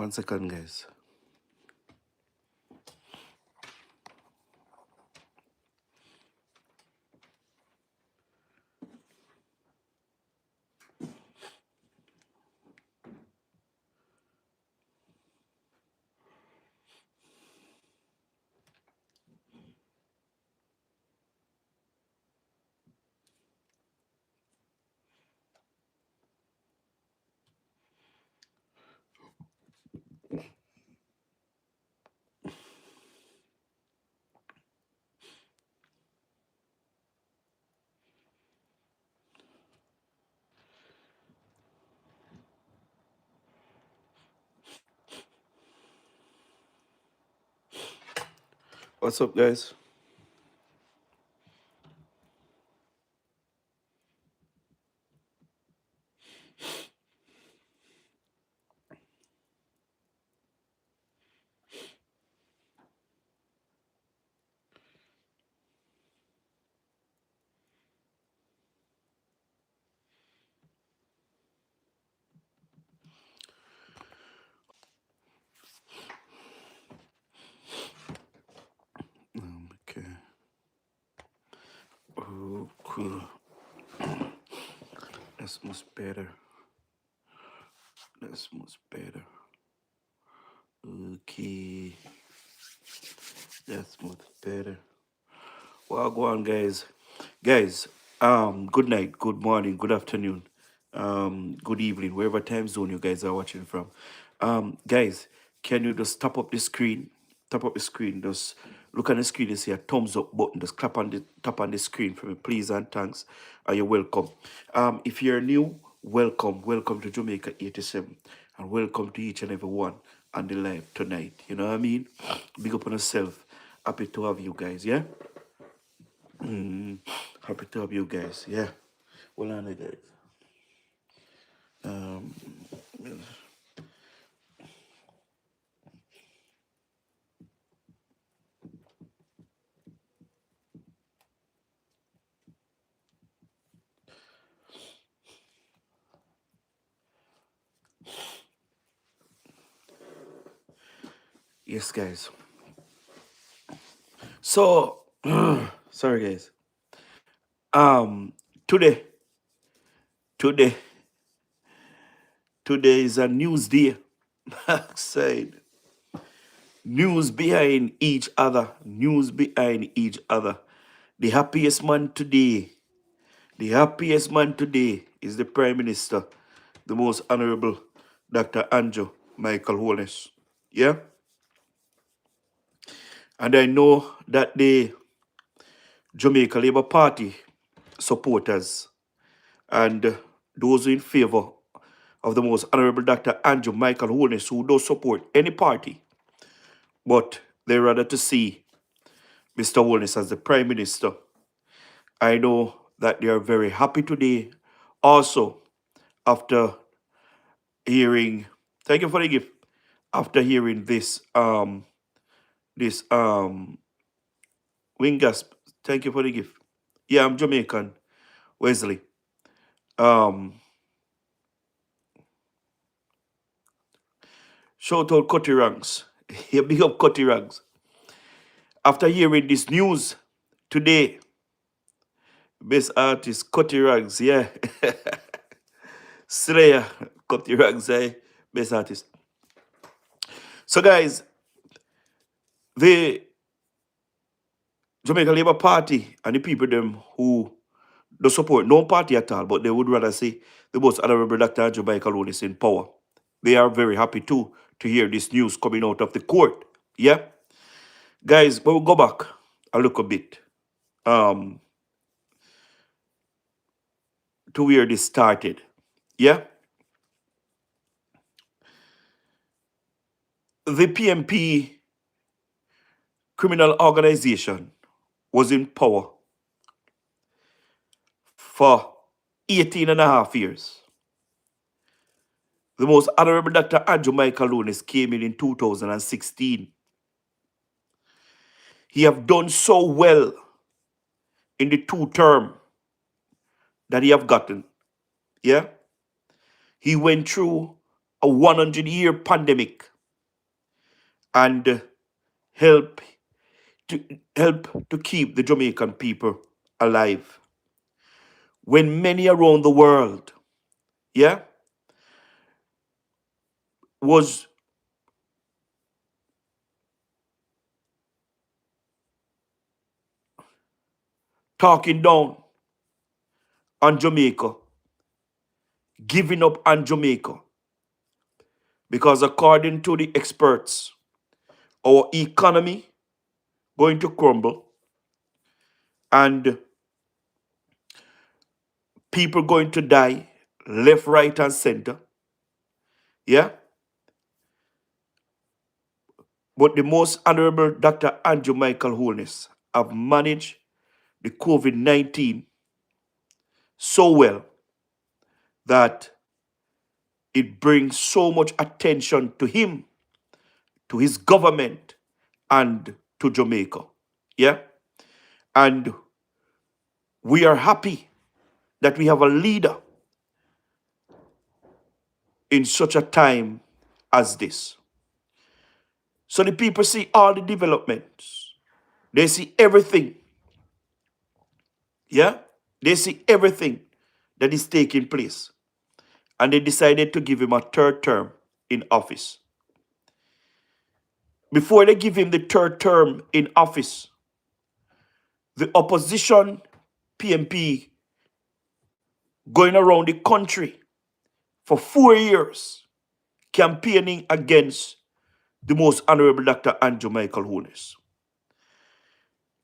1 second, guys. What's up, guys? Okay. Oh, cool. That's much better. That's much better. Okay. That's much better. Well, go on, guys. Guys, good night, good morning, good afternoon, good evening, wherever time zone you guys are watching from. Guys, can you just tap up the screen? Tap up the screen. Just look on the screen and see a thumbs up button. Just clap on the tap on the screen for me, please and thanks. And you're welcome. If you're new, welcome to Jamaica 87, and welcome to each and every one on the live tonight. You know what I mean? Big up on yourself. Happy to have you guys. Yeah. Happy to have you guys. Yeah. Well, on guys. Um, yes, guys. So, sorry, guys. Um, today, today, today is a news day. Said news behind each other. News behind each other. The happiest man today. The happiest man today is the Prime Minister, the most honorable Dr. Andrew Michael Holness. Yeah. And I know that the Jamaica Labour Party supporters and those in favor of the most honorable Dr. Andrew Michael Holness, who don't support any party, but they rather to see Mr. Holness as the Prime Minister. I know that they are very happy today. Also, after hearing, thank you for the gift. After hearing this Wingas, thank you for the gift. Yeah, I'm Jamaican, Wesley. Shout out Cutty Ranks. Yeah, big up Cutty Ranks. After hearing this news today, best artist Cutty Ranks, yeah. Slayer, Cutty Ranks, best artist. So guys, the Jamaica Labour Party and the people them who don't support no party at all, but they would rather see the most honorable Dr. Andrew Michael Holness in power. They are very happy too to hear this news coming out of the court. Yeah. Guys, but we'll go back a little bit to where this started. Yeah. The PMP criminal organization was in power for 18 and a half years. The most honorable Dr. Andrew Michael Holness came in 2016. He have done so well in the 2 term that he have gotten. Yeah. He went through a 100-year pandemic. and help to help to keep the Jamaican people alive. When many around the world, yeah, was talking down on Jamaica, giving up on Jamaica, because according to the experts, our economy going to crumble and people going to die left, right, and center. Yeah. But the most honorable Dr. Andrew Michael Holness have managed the COVID-19 so well that it brings so much attention to him, to his government, and to Jamaica. Yeah. And we are happy that we have a leader in such a time as this. So the people see all the developments. They see everything. Yeah? They see everything that is taking place. And they decided to give him a third term in office. Before they give him the third term in office, the opposition PMP going around the country for 4 years campaigning against the most honorable Dr. Andrew Michael Holness.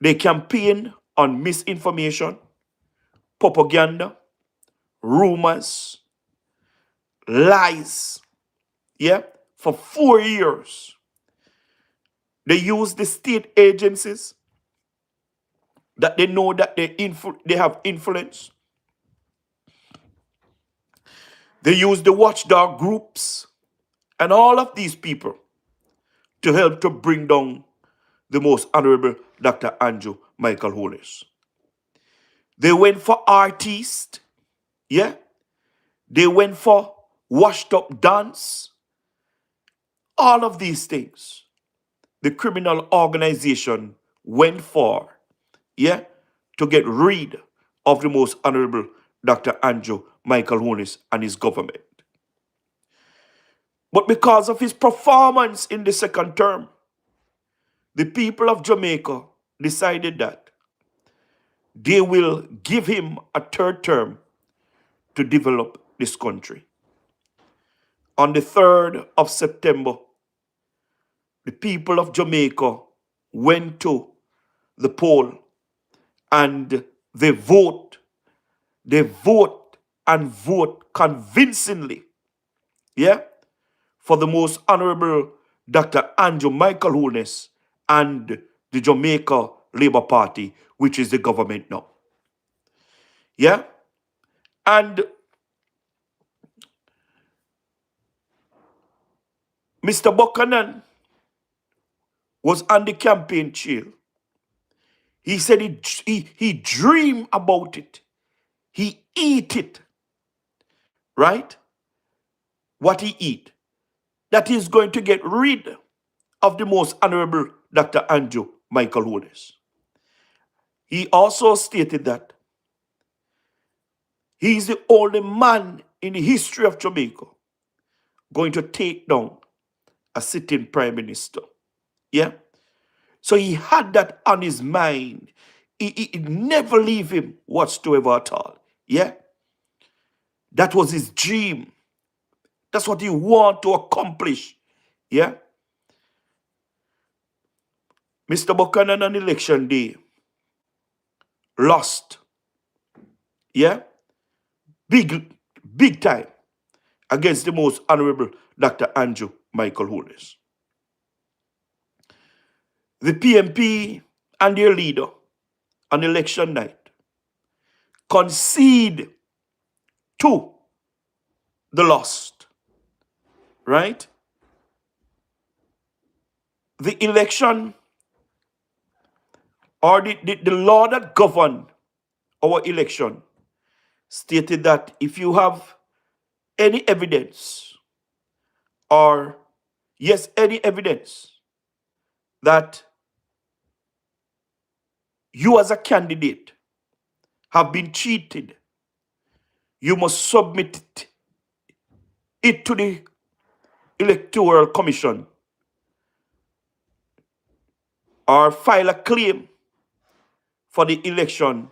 They campaign on misinformation, propaganda, rumors, lies. Yeah, for 4 years. They use the state agencies that they know that they have influence. They use the watchdog groups and all of these people to help to bring down the most honorable Dr. Andrew Michael Holness. They went for artists, yeah. They went for washed up dance. All of these things the criminal organization went for, yeah, to get rid of the most honorable Dr. Andrew Michael Holness and his government. But because of his performance in the second term, the people of Jamaica decided that they will give him a third term to develop this country. On the 3rd of September, the people of Jamaica went to the poll and they vote and vote convincingly, yeah, for the most honorable Dr. Andrew Michael Holness and the Jamaica Labour Party, which is the government now. Yeah? And Mr. Buchanan was on the campaign trail. He said he dreamed about it. He eat it. Right? What he eat. That he's going to get rid of the most honorable Dr. Andrew Michael Holness. He also stated that he is the only man in the history of Jamaica going to take down a sitting prime minister. Yeah? So he had that on his mind. It never leave him whatsoever at all. Yeah? That was his dream. That's what he want to accomplish. Yeah? Mr. Buchanan on election day lost. Yeah? Big time against the most honorable Dr. Andrew Michael Holness. The PMP and their leader on election night concede to the lost, right? The election or the law that governed our election stated that if you have any evidence or, yes, any evidence that you as a candidate have been cheated, you must submit it to the Electoral Commission or file a claim for the election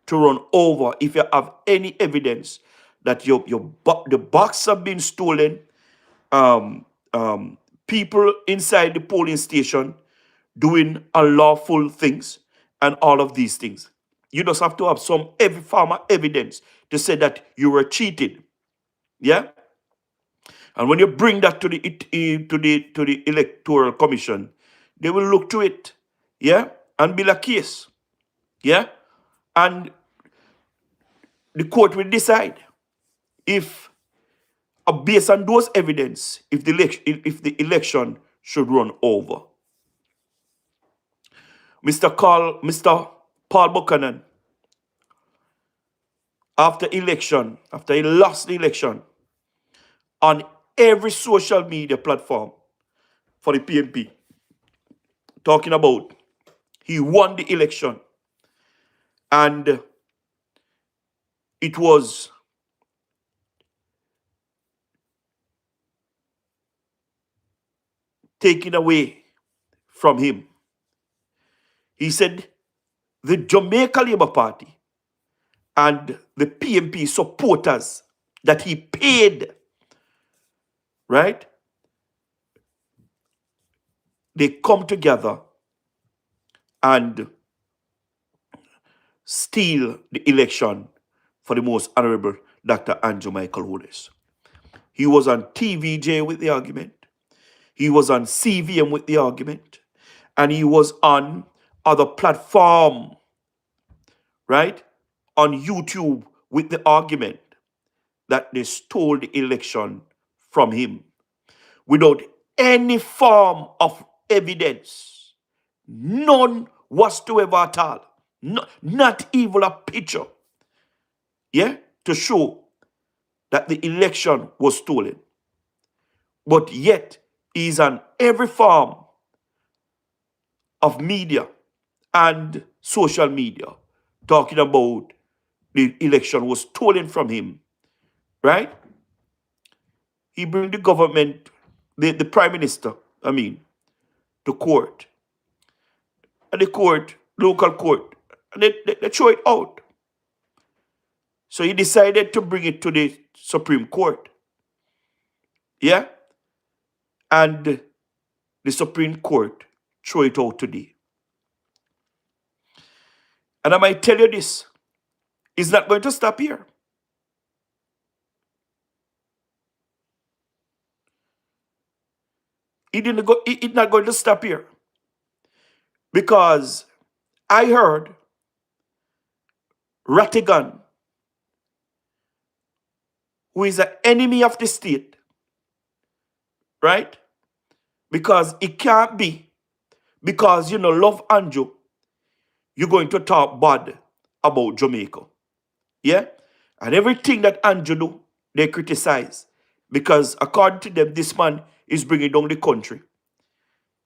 to run over if you have any evidence that the box have been stolen, um, people inside the polling station doing unlawful things, and all of these things. You just have to have some every form of evidence to say that you were cheated. Yeah? And when you bring that to the Electoral Commission, they will look to it, yeah, and build a case, yeah, and the court will decide if, based on those evidence, if the election should run over. Mr. Paul Buchanan, after he lost the election, on every social media platform for the PNP, talking about he won the election and it was taken away from him. He said the Jamaica Labour Party and the PNP supporters that he paid, right? They come together and steal the election for the most honorable Dr. Andrew Michael Holness. He was on TVJ with the argument. He was on CVM with the argument. And he was on other platform, right? On YouTube with the argument that they stole the election from him without any form of evidence. None whatsoever at all. Not even a picture. Yeah? To show that the election was stolen. But yet, he's on every form of media and social media talking about the election was stolen from him. Right? He bring the government, the prime minister, to court. And the court, local court, and they throw it out. So he decided to bring it to the Supreme Court. Yeah? And the Supreme Court throw it out today. And I might tell you this, it's not going to stop here. It's not going to stop here. Because I heard Rattigan, who is an enemy of the state, right? Because it can't be, because you love Andrew, you're going to talk bad about Jamaica. Yeah? And everything that Andrew do, they criticize. Because according to them, this man is bringing down the country.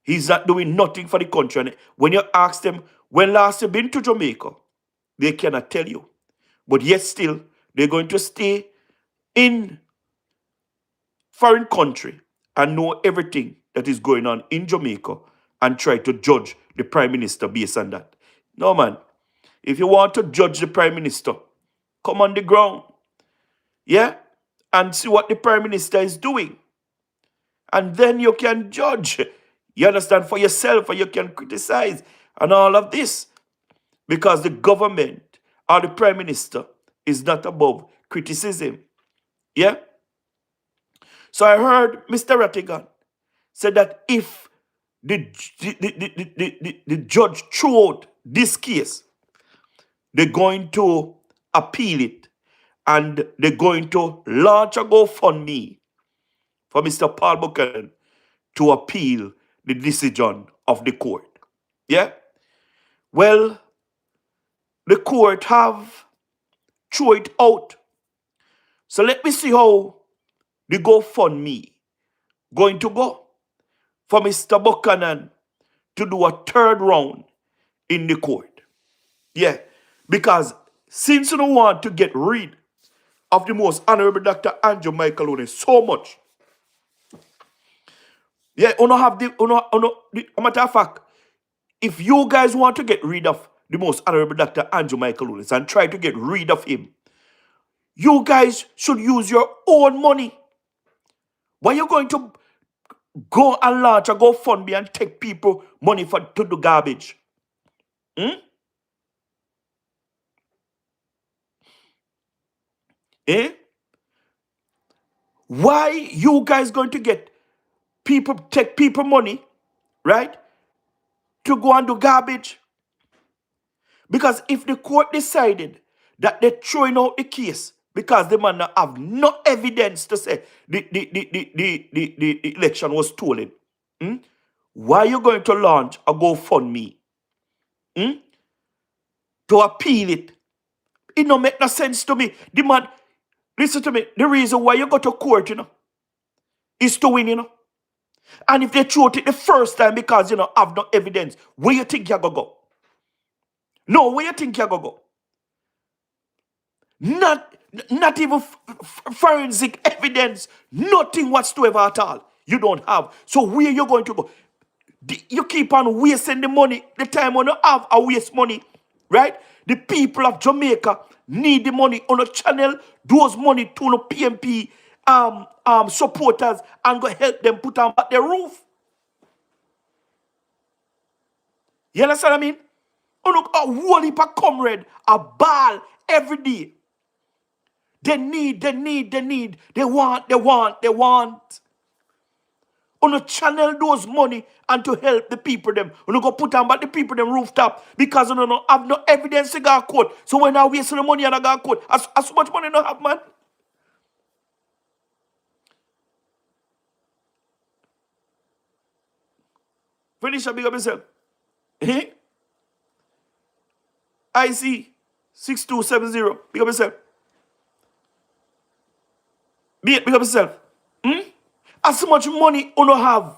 He's not doing nothing for the country. And when you ask them, when last you been to Jamaica, they cannot tell you. But yet still, they're going to stay in foreign country and know everything that is going on in Jamaica and try to judge the prime minister based on that. No, man. If you want to judge the prime minister, come on the ground. Yeah? And see what the prime minister is doing. And then you can judge. You understand? For yourself, or you can criticize and all of this. Because the government or the prime minister is not above criticism. Yeah? So I heard Mr. Rattigan said that if the judge threw out this case, they're going to appeal it and they're going to launch a GoFundMe for Mr. Paul Buchanan to appeal the decision of the court. Yeah? Well, the court have thrown it out. So let me see how the GoFundMe going to go for Mr. Buchanan to do a third round in the court. Yeah. Because since you don't want to get rid of the most honorable Dr. Andrew Michael Holness so much, yeah, you don't have a matter of fact, if you guys want to get rid of the most honorable Dr. Andrew Michael Holness and try to get rid of him, you guys should use your own money. Why are you going to go and launch a GoFundMe and take people money to do garbage? Eh? Why you guys going to take people money, right, to go and do garbage? Because if the court decided that they're throwing out the case because the man have no evidence to say the election was stolen, why are you going to launch a GoFundMe to appeal it? It don't make no sense to me. The man, listen to me, the reason why you go to court, is to win, And if they throw it the first time because, have no evidence, where you think you're going to go? No, where you think you're going to go? Not even forensic evidence, nothing whatsoever at all. You don't have. So where you going to go? You keep on wasting the money. The time when you have a waste money, right? The people of Jamaica need the money on a channel. Those money to the PMP supporters and go help them put on back their roof. You understand what I mean? On a whole heap of comrade, a ball every day. They want. On a channel those money and to help the people them. On go put on back the people them rooftop because you don't have no evidence to go court. So when I waste the money and I go court, as much money no have, man. Finish up, big up yourself. I see 6270. Big up yourself. Big up yourself. As much money you don't have.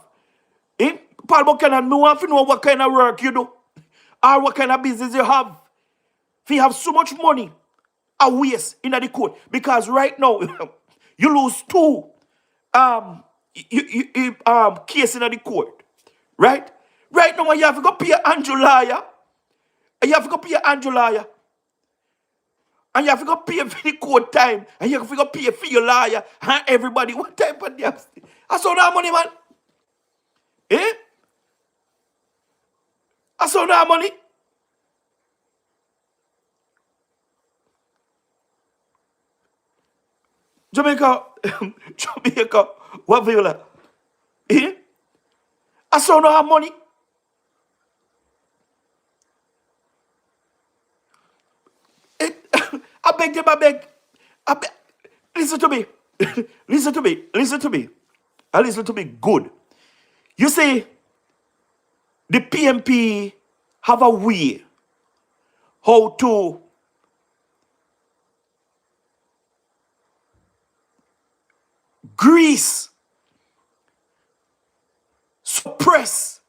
Paul Buchanan, me want to know what kind of work you do. Or what kind of business you have. If you have so much money, a waste in the court. Because right now, you lose two cases in the court. Right? Right now, you have to go pay Andrew lawyer. You have to go pay Andrew lawyer. And you have to go pay for the court time. And you have to go pay for your lawyer. And everybody, what type of damn? I saw that money, man. I saw that money. Jamaica, what viola? I saw that money. I beg them, I beg. Listen to me. Listen to me. Listen to me. And listen to me good. You see, the PMP have a way how to grease, suppress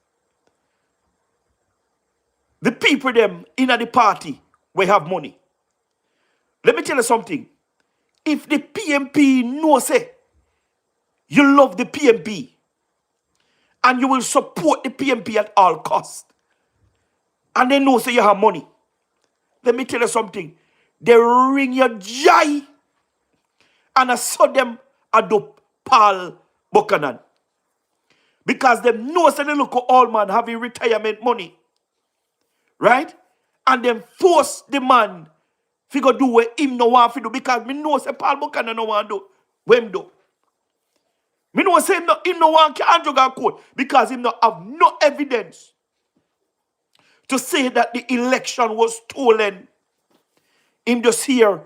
the people them in the party where have money. Let me tell you something. If the PMP knows it, you love the PMP and you will support the PMP at all costs, and they know say you have money, let me tell you something. They ring your jai and I saw them adopt Paul Buchanan. Because they know say they look at all man having retirement money. Right? And then force the man to go do what him no want to do. Because me know say Paul Buchanan no want to do what him do. Me know say him no want to Andrew go court because him no have no evidence to say that the election was stolen. Him just hear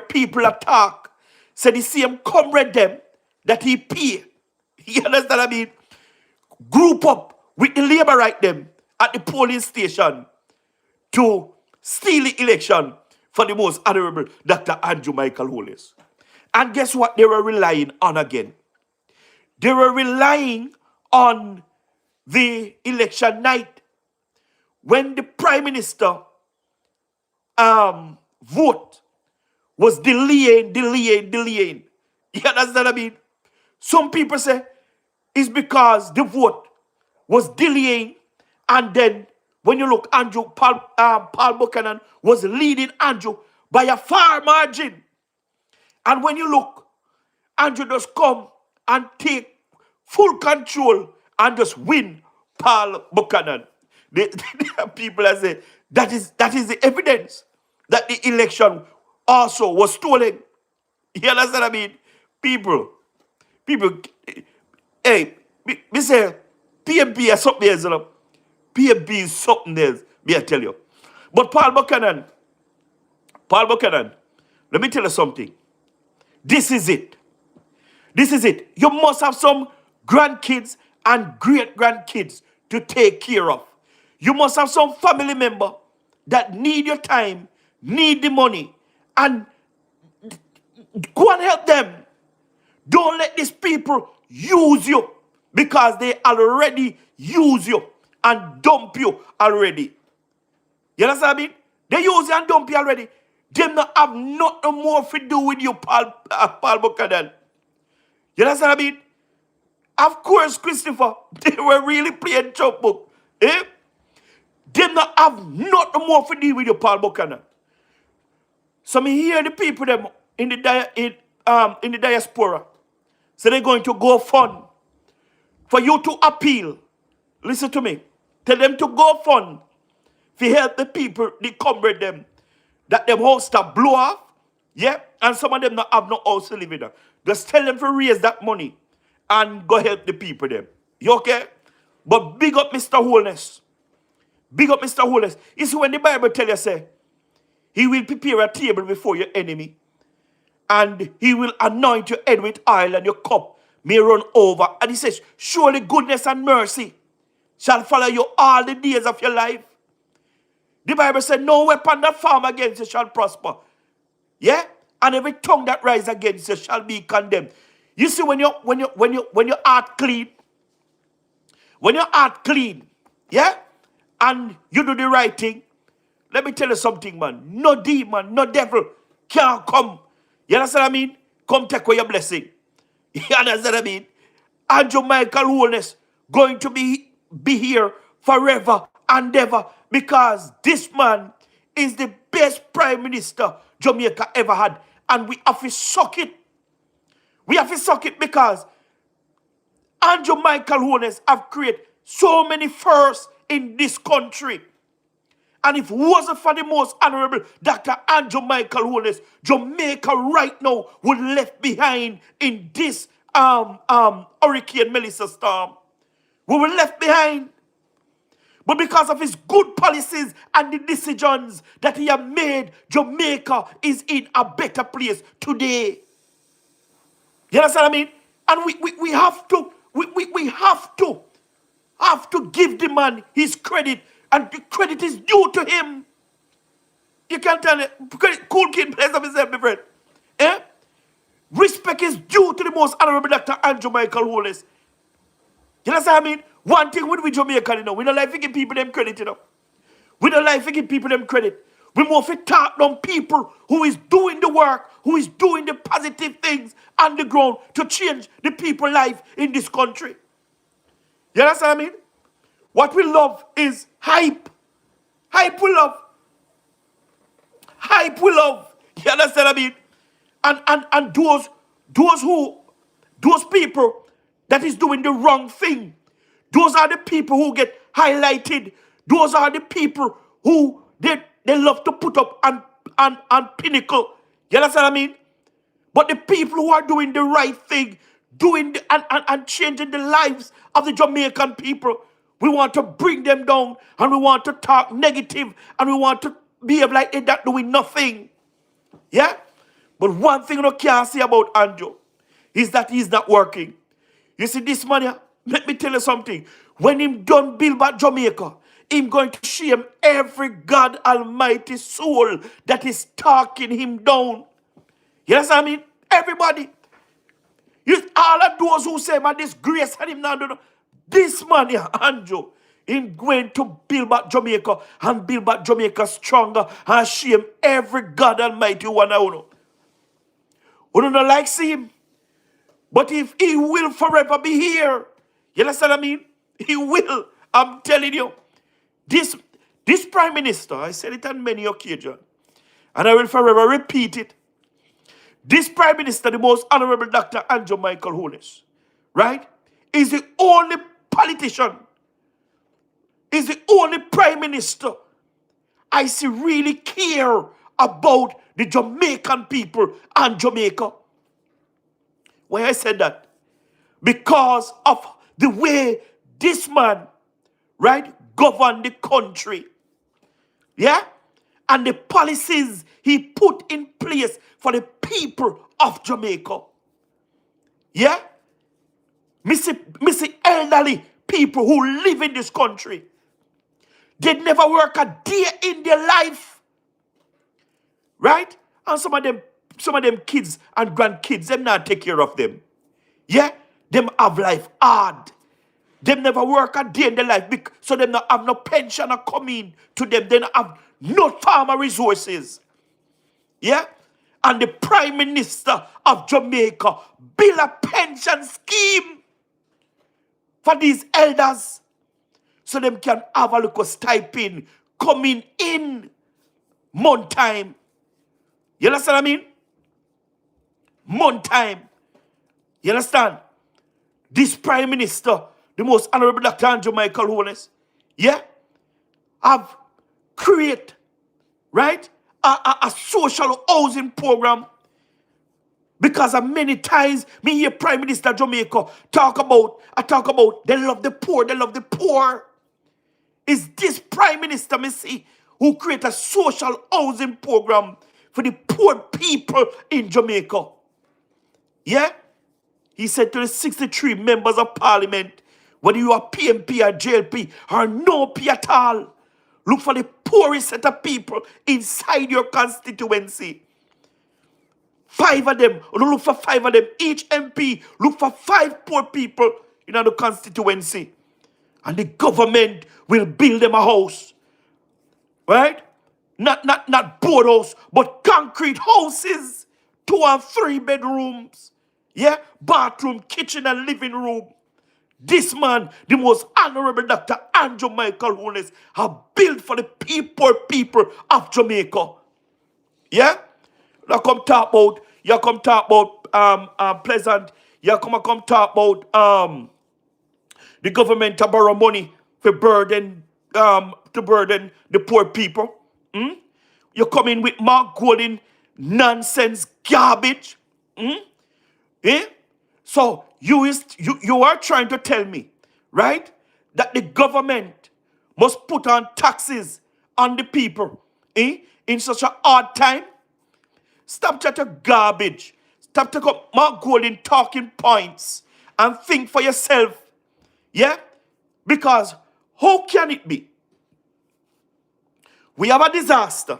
people attack. Say the same comrade them that he pay. You understand what I mean? Group up with the labor right them at the polling station to steal the election for the most honorable Dr. Andrew Michael Holness. And guess what they were relying on again? They were relying on the election night, when the Prime Minister vote was delaying. You understand what I mean? Some people say it's because the vote was delaying, and then when you look, Paul Buchanan was leading Andrew by a far margin. And when you look, Andrew just come and take full control and just win Paul Buchanan. The people that say that is the evidence that the election also was stolen. You understand what I mean? People, hey, me say PMP is something else, you know. PMP is something else, me I tell you. But Paul Buchanan, let me tell you something. This is it. This is it. You must have some grandkids and great-grandkids to take care of. You must have some family member that need your time, need the money, and go and help them. Don't let these people use you, because they already use you and dump you already. You understand what I mean? They use you and dump you already. Them not have nothing more to do with you, Paul Buchanan. You understand what I mean? Of course, Christopher, they were really playing chop book. Eh? Them not have nothing more to do with you, Paul Buchanan. So me hear the people them in the diaspora. So they're going to go fund for you to appeal. Listen to me. Tell them to go fund to help the people, the comrade them, that them house start blow off. Yeah? And some of them not have no house to live in. Just tell them to raise that money and go help the people them. You okay? But big up Mr. Holness. Big up Mr. Holness. You see, when the Bible tell you, say, he will prepare a table before your enemy, and he will anoint your head with oil, and your cup may run over. And he says, surely goodness and mercy shall follow you all the days of your life. The Bible said, no weapon that form against you shall prosper. Yeah? And every tongue that rise against you shall be condemned. You see, when your heart clean, yeah, and you do the right thing, let me tell you something, man. No demon, no devil can come. You understand what I mean? Come take away your blessing. You understand what I mean? And Jamaica Holness going to be here forever and ever, because this man is the best prime minister Jamaica ever had. And we have to suck it. We have to suck it, because Andrew Michael Holness have created so many firsts in this country. And if it wasn't for the most honorable Dr. Andrew Michael Holness, Jamaica right now would left behind in this Hurricane Melissa storm. We were left behind. But because of his good policies and the decisions that he has made, Jamaica is in a better place today. You understand what I mean? And we have to give the man his credit, and the credit is due to him. You can't tell it. Cool kid, place of himself, my friend. Eh? Respect is due to the most honorable Dr. Andrew Michael Holness. You understand what I mean? One thing with Jamaica, you know, we don't like to give people them credit, you know. We don't like to give people them credit. We more to talk down people who is doing the work, who is doing the positive things on the ground to change the people's life in this country. You understand what I mean? What we love is hype. Hype we love. Hype we love. You understand what I mean? And those people that is doing the wrong thing, those are the people who get highlighted. Those are the people who they love to put up on pinnacle. You understand what I mean? But the people who are doing the right thing, and changing the lives of the Jamaican people, we want to bring them down, and we want to talk negative, and we want to behave like they're not doing nothing. Yeah? But one thing you can't say about Andrew is that he's not working. You see this man here? Let me tell you something. When him done build back Jamaica, him going to shame every God Almighty soul that is talking him down. You understand what I mean? Everybody. All of those who say, man, this grace and him now, This man here, Andrew, him going to build back Jamaica and build back Jamaica stronger and shame every God Almighty one of you. We don't like see him. But if he will forever be here, you understand what I mean? He will. I'm telling you. This, this Prime Minister, I said it on many occasions, and I will forever repeat it. This Prime Minister, the most Honorable Dr. Andrew Michael Holness, right, is the only politician, is the only Prime Minister I see really care about the Jamaican people and Jamaica. Why I said that? Because of the way this man, right, govern the country. Yeah? And the policies he put in place for the people of Jamaica. Yeah? Missy elderly people who live in this country. They never work a day in their life. Right? And some of them kids and grandkids, them not take care of them. Yeah? Them have life hard. Them never work a day in their life, so them not have no pension or come in to them. They not have no farmer resources. Yeah? And the Prime Minister of Jamaica build a pension scheme for these elders so them can have a little stipend coming in month time. You understand what I mean? Month time. You understand? This Prime Minister, the most Honorable Dr. Andrew Michael Holness, yeah, have created, right, a social housing program. Because of many times me hear Prime Minister Jamaica talk about they love the poor, they love the poor. Is this Prime Minister me see who create a social housing program for the poor people in Jamaica? Yeah? He said to the 63 members of parliament, whether you are PMP or JLP or no P at all, look for the poorest set of people inside your constituency. 5 of them, or look for 5 of them. Each MP look for 5 poor people in the constituency. And the government will build them a house. Right? Not board house, but concrete houses. 2 and 3 bedrooms. Yeah? Bathroom, kitchen, and living room. This man, the most Honorable Dr. Andrew Michael Holness, have built for the poor people of Jamaica. Yeah? You come talk about Pleasant. You come talk about the government to borrow money to burden the poor people. You come in with Mark Golding nonsense garbage. Eh? So you are trying to tell me, right, that the government must put on taxes on the people in such a hard time? Stop chatting garbage. Stop taking Mark Golding talking points and think for yourself. Yeah? Because how can it be? We have a disaster.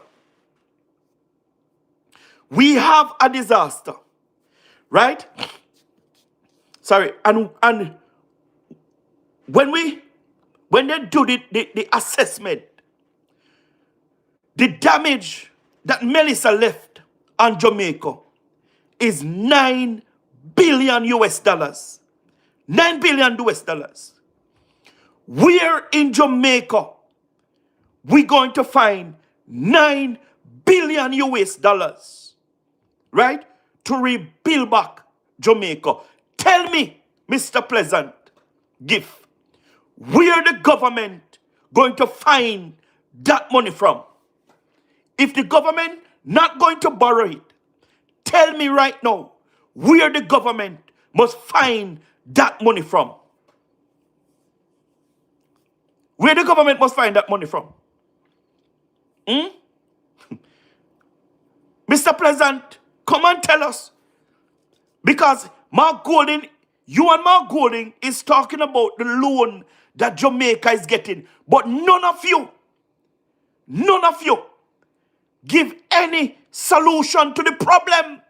We have a disaster. Right? Sorry. And when they do the assessment, the damage that Melissa left on Jamaica is $9 billion US dollars. $9 billion US dollars. Where in Jamaica we going to find $9 billion US dollars, right, to rebuild back Jamaica? Tell me, Mr. Pleasant Gift, where the government going to find that money from? If the government not going to borrow it, tell me right now where the government must find that money from. Where the government must find that money from? Mr. Pleasant, come and tell us. Because Mark Golding, you and Mark Golding is talking about the loan that Jamaica is getting. But none of you give any solution to the problem.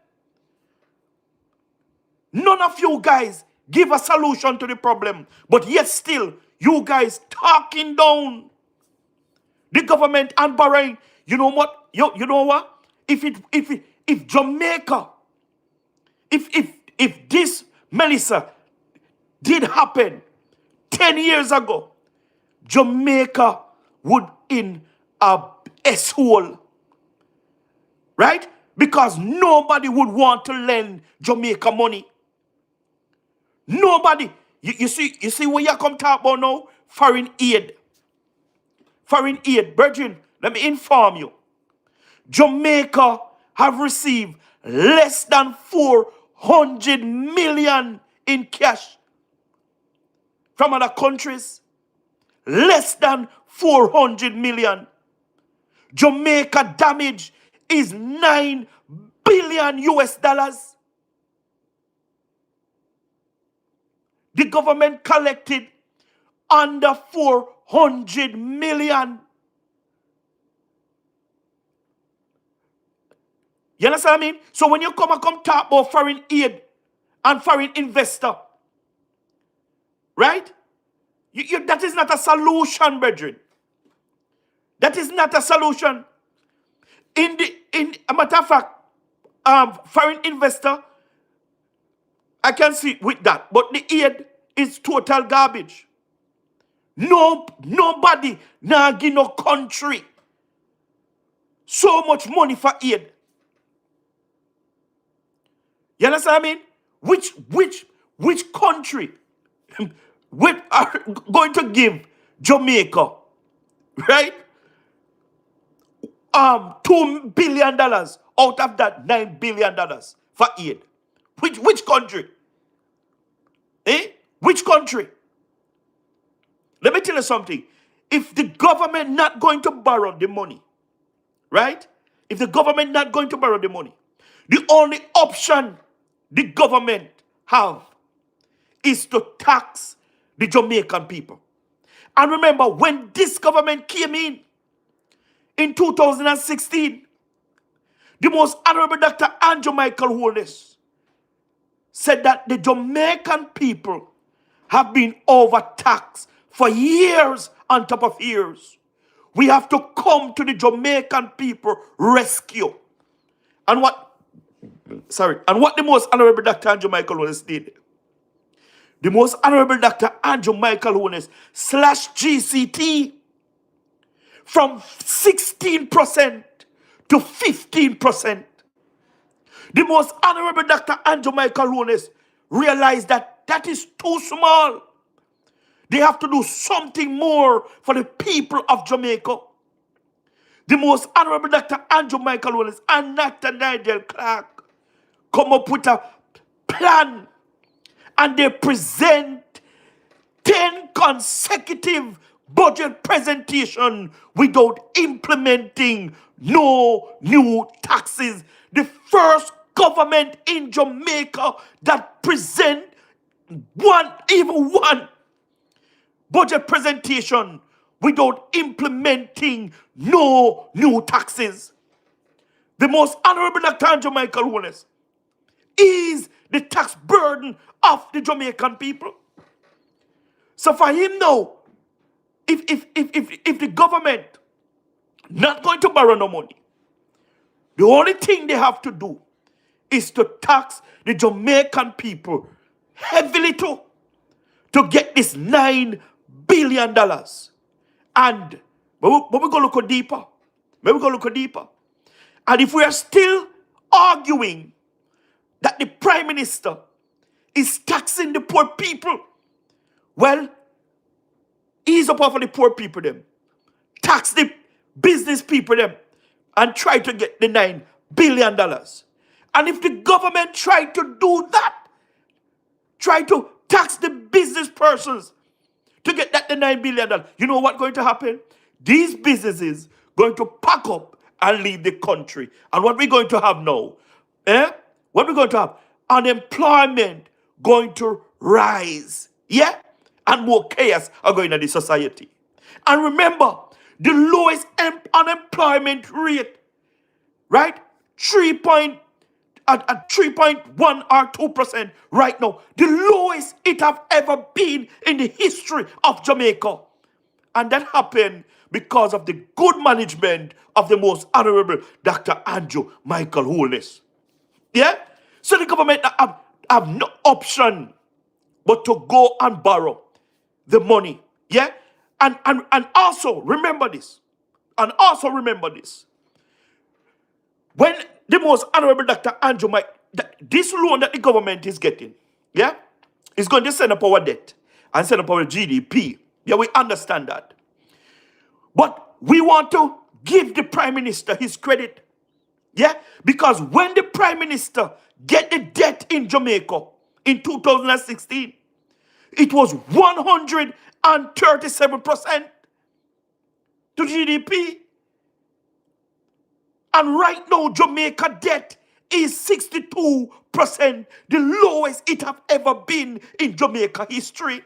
None of you guys give a solution to the problem. But yet still, you guys talking down the government and Bahrain. You know what? You know what? If Jamaica, if this, Melissa, did happen 10 years ago, Jamaica would in a S-hole. Right? Because nobody would want to lend Jamaica money. Nobody. You see what you come talk about now? Foreign aid. Foreign aid. Brethren, let me inform you. Jamaica have received less than 400 million in cash from other countries. Less than 400 million. Jamaica damage is 9 billion US dollars. The government collected under 400 million. You understand what I mean? So when you come talk about foreign aid and foreign investor, right? That is not a solution, brethren. That is not a solution. In a matter of fact, foreign investor, I can see with that, but the aid is total garbage. Nobody now give no country so much money for aid. You understand what I mean? Which country are going to give Jamaica, right? $2 billion out of that $9 billion for aid. Which country? Which country? Let me tell you something. If the government not going to borrow the money, right? If the government not going to borrow the money, the only option the government have is to tax the Jamaican people. And remember, when this government came in 2016, the most honorable Dr. Andrew Michael Holness said that the Jamaican people have been overtaxed for years on top of years. We have to come to the Jamaican people rescue. And what the most honorable Dr. Andrew Michael Holness did, the most honorable Dr. Andrew Michael Holness slashed GCT from 16% to 15%. The most honorable Dr. Andrew Michael Holness realized that is too small. They have to do something more for the people of Jamaica. The most honorable Dr. Andrew Michael Holness and Dr. Nigel Clark come up with a plan, and they present 10 consecutive budget presentation without implementing no new taxes. The first government in Jamaica that present one budget presentation without implementing no new taxes. The most honorable Dr. Andrew Michael Holness is the tax burden of the Jamaican people. So for him now, if the government not going to borrow no money, the only thing they have to do is to tax the Jamaican people heavily to get this $9 billion. And but we're going to look deeper. Maybe we're going to look deeper. And if we are still arguing that the Prime Minister is taxing the poor people, well, ease up for the poor people them. Tax the business people them and try to get the $9 billion. And if the government try to do that, try to tax the business persons to get that the $9 billion, you know what's going to happen? These businesses going to pack up and leave the country. And what we're going to have now, what we're going to have? Unemployment going to rise. Yeah? And more chaos are going in the society. And remember, the lowest unemployment rate, right? 3.8% at 3.1 or 2% right now. The lowest it have ever been in the history of Jamaica. And that happened because of the good management of the most honorable Dr. Andrew Michael Holness. Yeah? So the government have no option but to go and borrow the money. Yeah? And also remember this. And also remember this. When the most honorable Dr. Andrew Mike, this loan that the government is getting, yeah, is going to send up our debt and send up our GDP. Yeah, we understand that. But we want to give the Prime Minister his credit. Yeah, because when the Prime Minister get the debt in Jamaica in 2016, it was 137% to GDP. And right now, Jamaica debt is 62%, the lowest it have ever been in Jamaica history.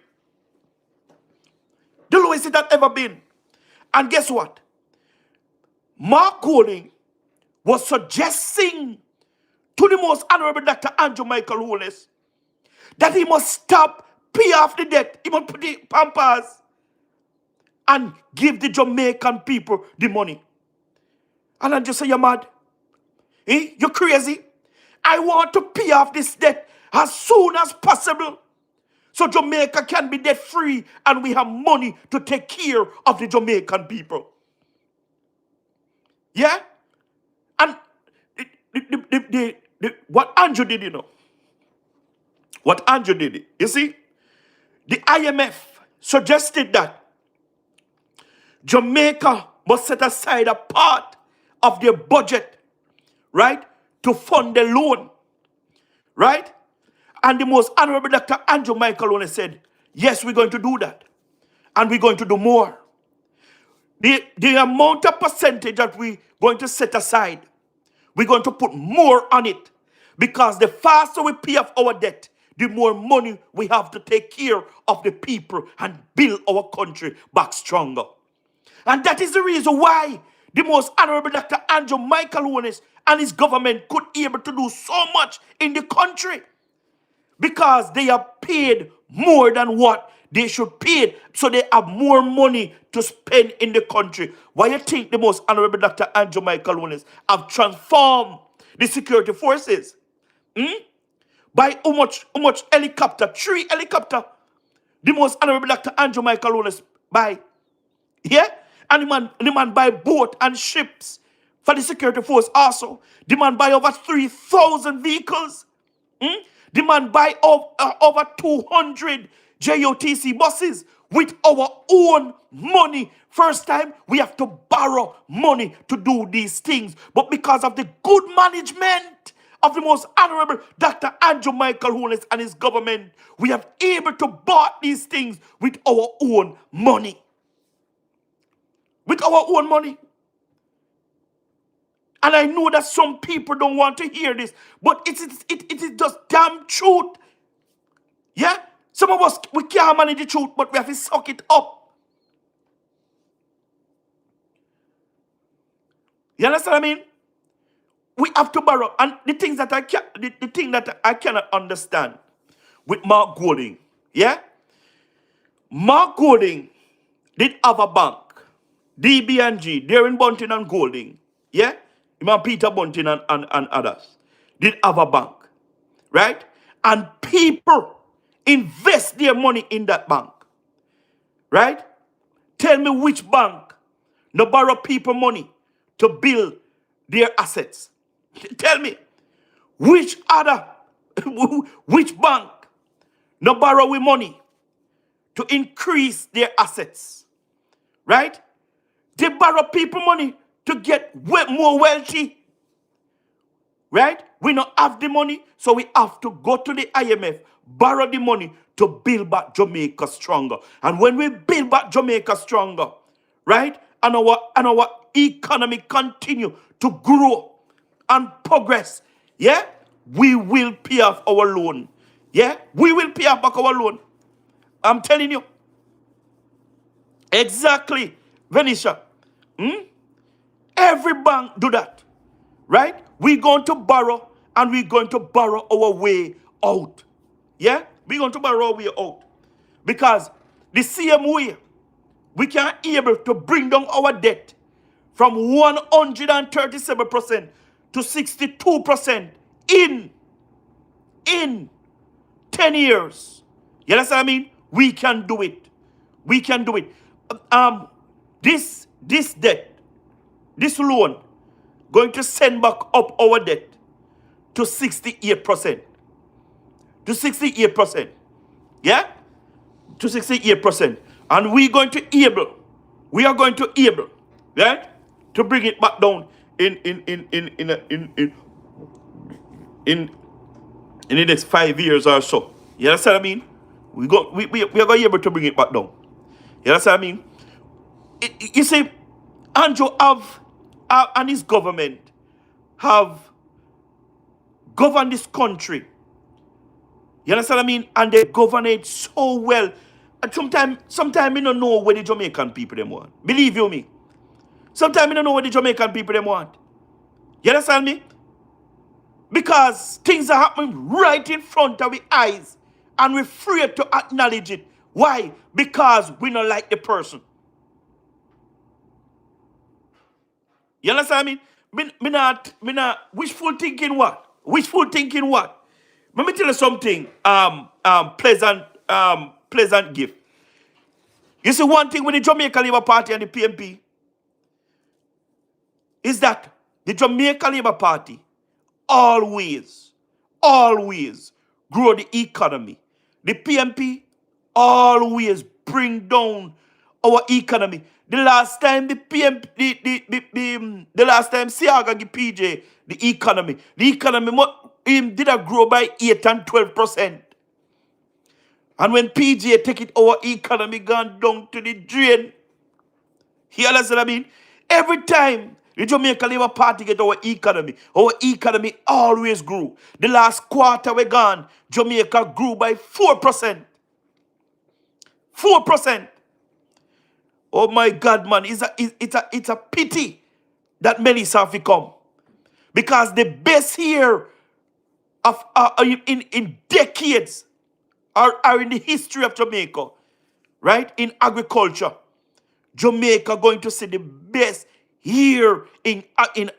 The lowest it have ever been. And guess what? Mark Golding was suggesting to the most honorable Dr. Andrew Michael Holness that he must stop pay off the debt. He must put the pampers and give the Jamaican people the money. And I just say, you're mad. Eh? You're crazy. I want to pay off this debt as soon as possible so Jamaica can be debt free and we have money to take care of the Jamaican people. Yeah? And what Andrew did, you know. What Andrew did, you see, the IMF suggested that Jamaica must set aside a part of their budget, right, to fund the loan, right? And the most honorable Dr. Andrew Michael only said, yes, we're going to do that. And we're going to do more. The amount of percentage that we're going to set aside, we're going to put more on it. Because the faster we pay off our debt, the more money we have to take care of the people and build our country back stronger. And that is the reason why the most honorable Dr. Andrew Michael Holness and his government could be able to do so much in the country. Because they are paid more than what they should pay. So they have more money to spend in the country. Why you think the most honorable Dr. Andrew Michael Holness have transformed the security forces? By how much helicopter? 3 helicopter. The most honorable Dr. Andrew Michael Holness buy. Yeah? And the man buy boat and ships for the security force also. The man buy over 3,000 vehicles. The man buy over 200 JOTC buses with our own money. First time, we have to borrow money to do these things. But because of the good management of the most honorable Dr. Andrew Michael Holness and his government, we have able to buy these things with our own money. With our own money. And I know that some people don't want to hear this, but it is just damn truth. Yeah? Some of us, we can't manage the truth, but we have to suck it up. You understand what I mean? We have to borrow. And the things that the thing that I cannot understand with Mark Golding, yeah? Mark Golding did have a bank. DB&G, Darren Bunting and Golding, yeah? Imam Peter Bunting and others did have a bank, right? And people invest their money in that bank, right? Tell me which bank no borrow people money to build their assets. Tell me which bank no borrow with money to increase their assets, right? They borrow people money to get more wealthy. Right? We don't have the money, so we have to go to the IMF, borrow the money to build back Jamaica stronger. And when we build back Jamaica stronger, right? And our economy continue to grow and progress, yeah? We will pay off our loan. Yeah? We will pay off back our loan. I'm telling you. Exactly, Venetia. Every bank do that, right? We're going to borrow and we're going to borrow our way out. Yeah? We're going to borrow our way out. Because the same way we can able to bring down our debt from 137% to 62% in 10 years. You understand what I mean? We can do it. We can do it. This debt, this loan, going to send back up our debt to 68%. To 68%. Yeah? To 68%. And we are going to able, right? To bring it back down in the next 5 years or so. You understand what I mean? We are going to be able to bring it back down. You understand what I mean? You see, Andrew and his government have governed this country. You understand what I mean? And they govern it so well. And sometimes we don't know what the Jamaican people them want. Believe you me. Sometimes we don't know what the Jamaican people them want. You understand me? Because things are happening right in front of our eyes. And we're afraid to acknowledge it. Why? Because we don't like the person. You understand me? Me not wishful thinking what? Wishful thinking what? Let me tell you something. Pleasant gift. You see, one thing with the Jamaica Labour Party and the PMP is that the Jamaica Labour Party always grow the economy. The PMP always bring down our economy. The last time the last time Siaga give PJ the economy did a grow by 8 and 12%. And when PJ take it, our economy gone down to the drain. You understand what I mean? Every time the Jamaica Labour Party get our economy always grew. The last quarter we gone, Jamaica grew by 4%. 4%. Oh my God, man. It's a pity that Melissa have come. Because the best year of in decades are in the history of Jamaica, right? In agriculture. Jamaica going to see the best year in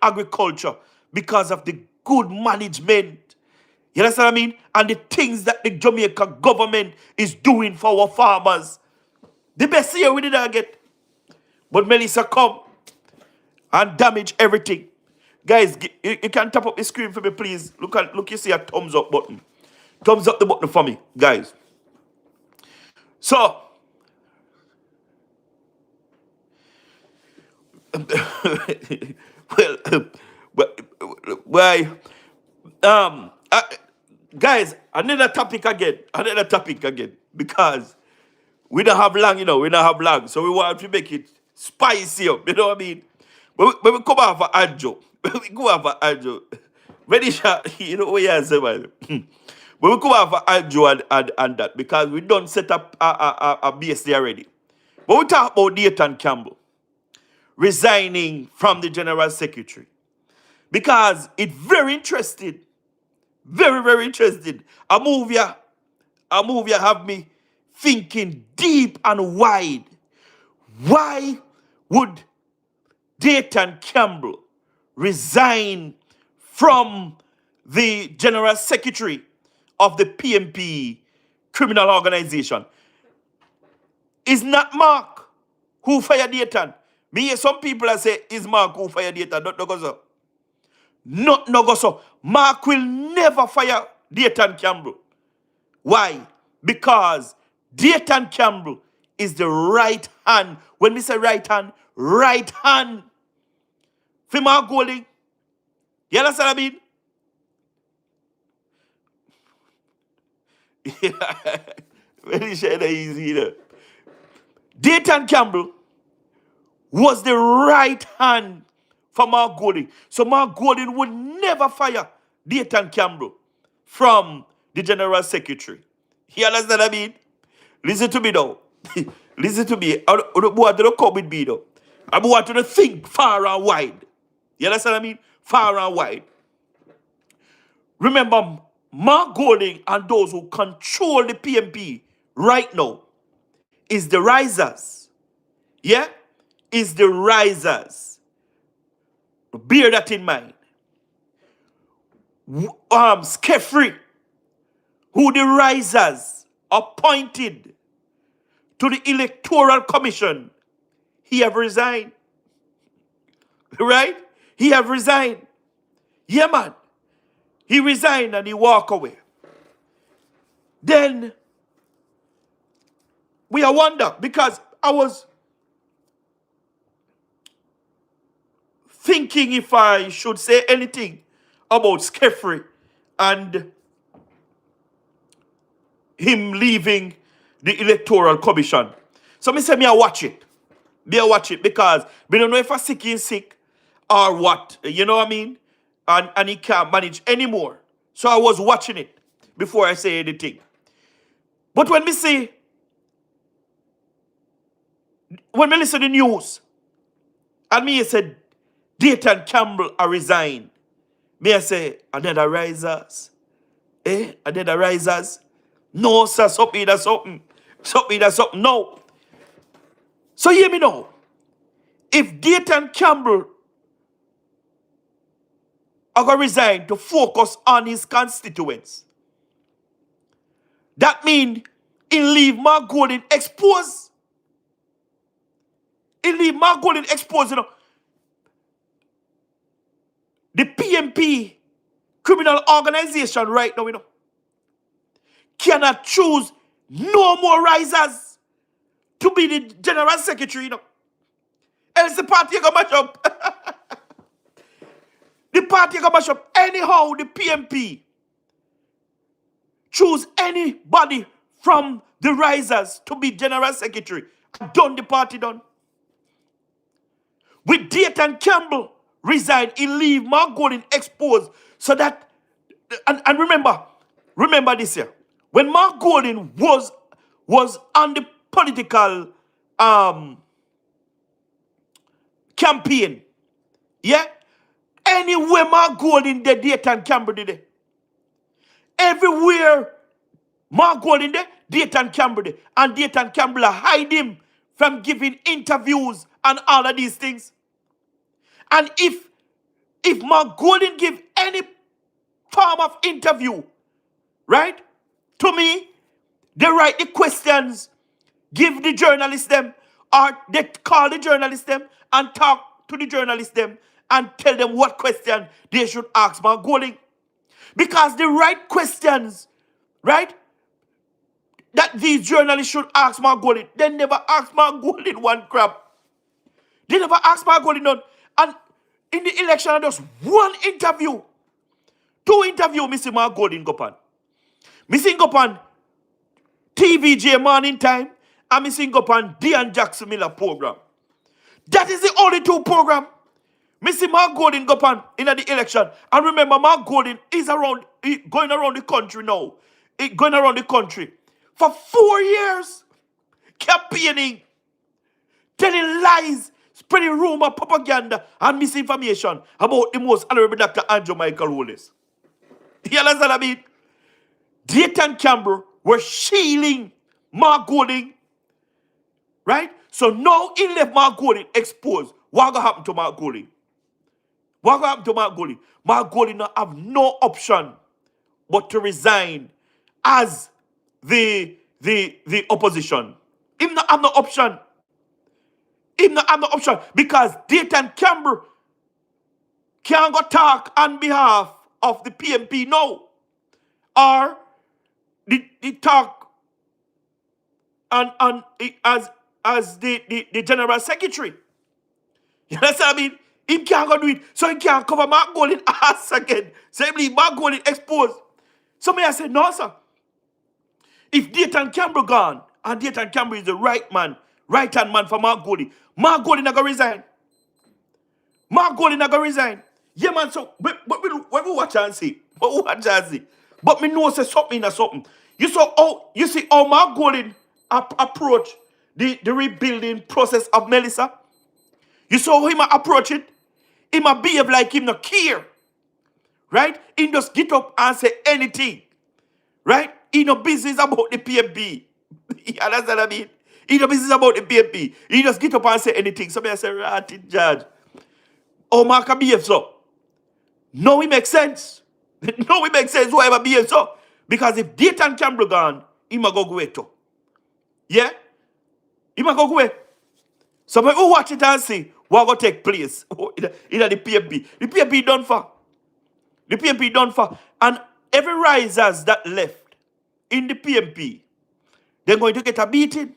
agriculture because of the good management. You understand what I mean? And the things that the Jamaica government is doing for our farmers. The best year we did not get. But Melissa come and damage everything. Guys, you can tap up the screen for me, please. Look, you see a thumbs up button. Thumbs up the button for me, guys. So, why? Guys, another topic again, because we don't have long, so we want to make it spicy up, you know what I mean? But we come off of Anjo, we go off of Anjo, very sure, you know what you say, man. But we come off of Anjo and that, because we don't set up a base there already. But we talk about Nathan Campbell resigning from the General Secretary. Because it's very interesting. Very, very interesting. A movie have me thinking deep and wide. Why would Nathan Campbell resign from the General Secretary of the PMP criminal organization? It's not Mark who fired Nathan. Me hear some people that say it's Mark who fired Nathan. Not no go so. Not no go so. Mark will never fire Nathan Campbell. Why? Because Nathan Campbell is the right hand. When we say right hand for Mark Golding. You understand what I mean? Yeah. Very sure that easy, you know. Nathan Campbell was the right hand for Mark Golding. So Mark Golding would never fire Nathan Campbell from the General Secretary. You understand what I mean? Listen to me now. Listen to me. I don't want to come with me though. I want to think far and wide. You understand what I mean? Far and wide. Remember, Mark Golding and those who control the PMP right now is the risers. Yeah? Is the risers. Bear that in mind. Skeffrey, who the risers appointed to the Electoral Commission, he have resigned. Right? He have resigned. Yeah, man. He resigned and he walk away. Then we are wonder because I was thinking if I should say anything about Skeffrey and him leaving the Electoral Commission. So me say me I watch it. Me I watch it because me don't know if I sick is sick or what. You know what I mean? And he can't manage anymore. So I was watching it before I say anything. But when me listen to the news, and me said Dayton Campbell are resign, me I say, another risers. Another risers. No, sir, something that's something. Something that's something. No. So hear me now. If Dayton Campbell are going to resign to focus on his constituents, that means he leave Mark Golding exposed. He leave Mark Golding exposed, you know. The PMP criminal organization right now, you know, cannot choose no more risers to be the general secretary, you know. Else the party gonna mash up. The party gonna mash up. Anyhow, the PMP choose anybody from the risers to be general secretary. Done the party done. With Dayton Campbell resign, he leave Mark Golding exposed so that, and remember this here. When Mark Golding was on the political campaign, yeah, anywhere Mark Golding did, Dayton Campbell did it. Everywhere Mark Golding did, Dayton Campbell did. And Dayton Campbell hide him from giving interviews and all of these things. And if Mark Golding give any form of interview, right, to me, they write the questions, give the journalists them, or they call the journalists them and talk to the journalists them and tell them what question they should ask Mark Golding. Because the right questions, right, that these journalists should ask Mark Golding, they never ask Mark Golding one crap. They never ask Mark Golding none. And in the election, just one interview, 2 interviews, Mr. Mark Golding go on. Missing go on TVJ Morning Time, and missing go on Dion Jackson Miller program. That is the only 2 program. Mr. Mark Golding go on in the election. And remember, Mark Golding is going around the country now. Going around the country for 4 years, campaigning, telling lies, spreading rumor, propaganda, and misinformation about the most honorable Dr. Andrew Michael Holness. You understand what I mean? Dayton Campbell were shielding Mark Golding, right? So now he left Mark Golding exposed. What going to happen to Mark Golding? What going to happen to Mark Golding? Mark Golding now have no option but to resign as the opposition. He not have no option. He not have no option because Dayton Campbell can't go talk on behalf of the PMP now. Or the talk and as the general secretary. You understand what I mean? He can't go do it. So he can't cover Mark Golding ass again. So he leave Mark Golding exposed. So me I say, no, sir. If Dayton Campbell gone, and Dayton Campbell is the right-hand man for Mark Golding not going to resign. Mark Golding not going to resign. Yeah, man, so when we watch and see, but me know say something or something. You see how Mark Golding approach the rebuilding process of Melissa? You saw him approach it? He might behave like him not care. right? He just get up and say anything, right? He no business about the PMP. You understand what I mean? He no business about the PMP. He just get up and say anything. Somebody say, right, judge. Oh, Mark behave so. No, it makes sense. No, it makes sense whoever behave so. Because if Dayton Campbell gone, he might go away too. Yeah? He might go away. So when we watch it and see what will take place in the PMP. The PMP done for. The PMP done for. And every risers that left in the PMP, they're going to get a beating.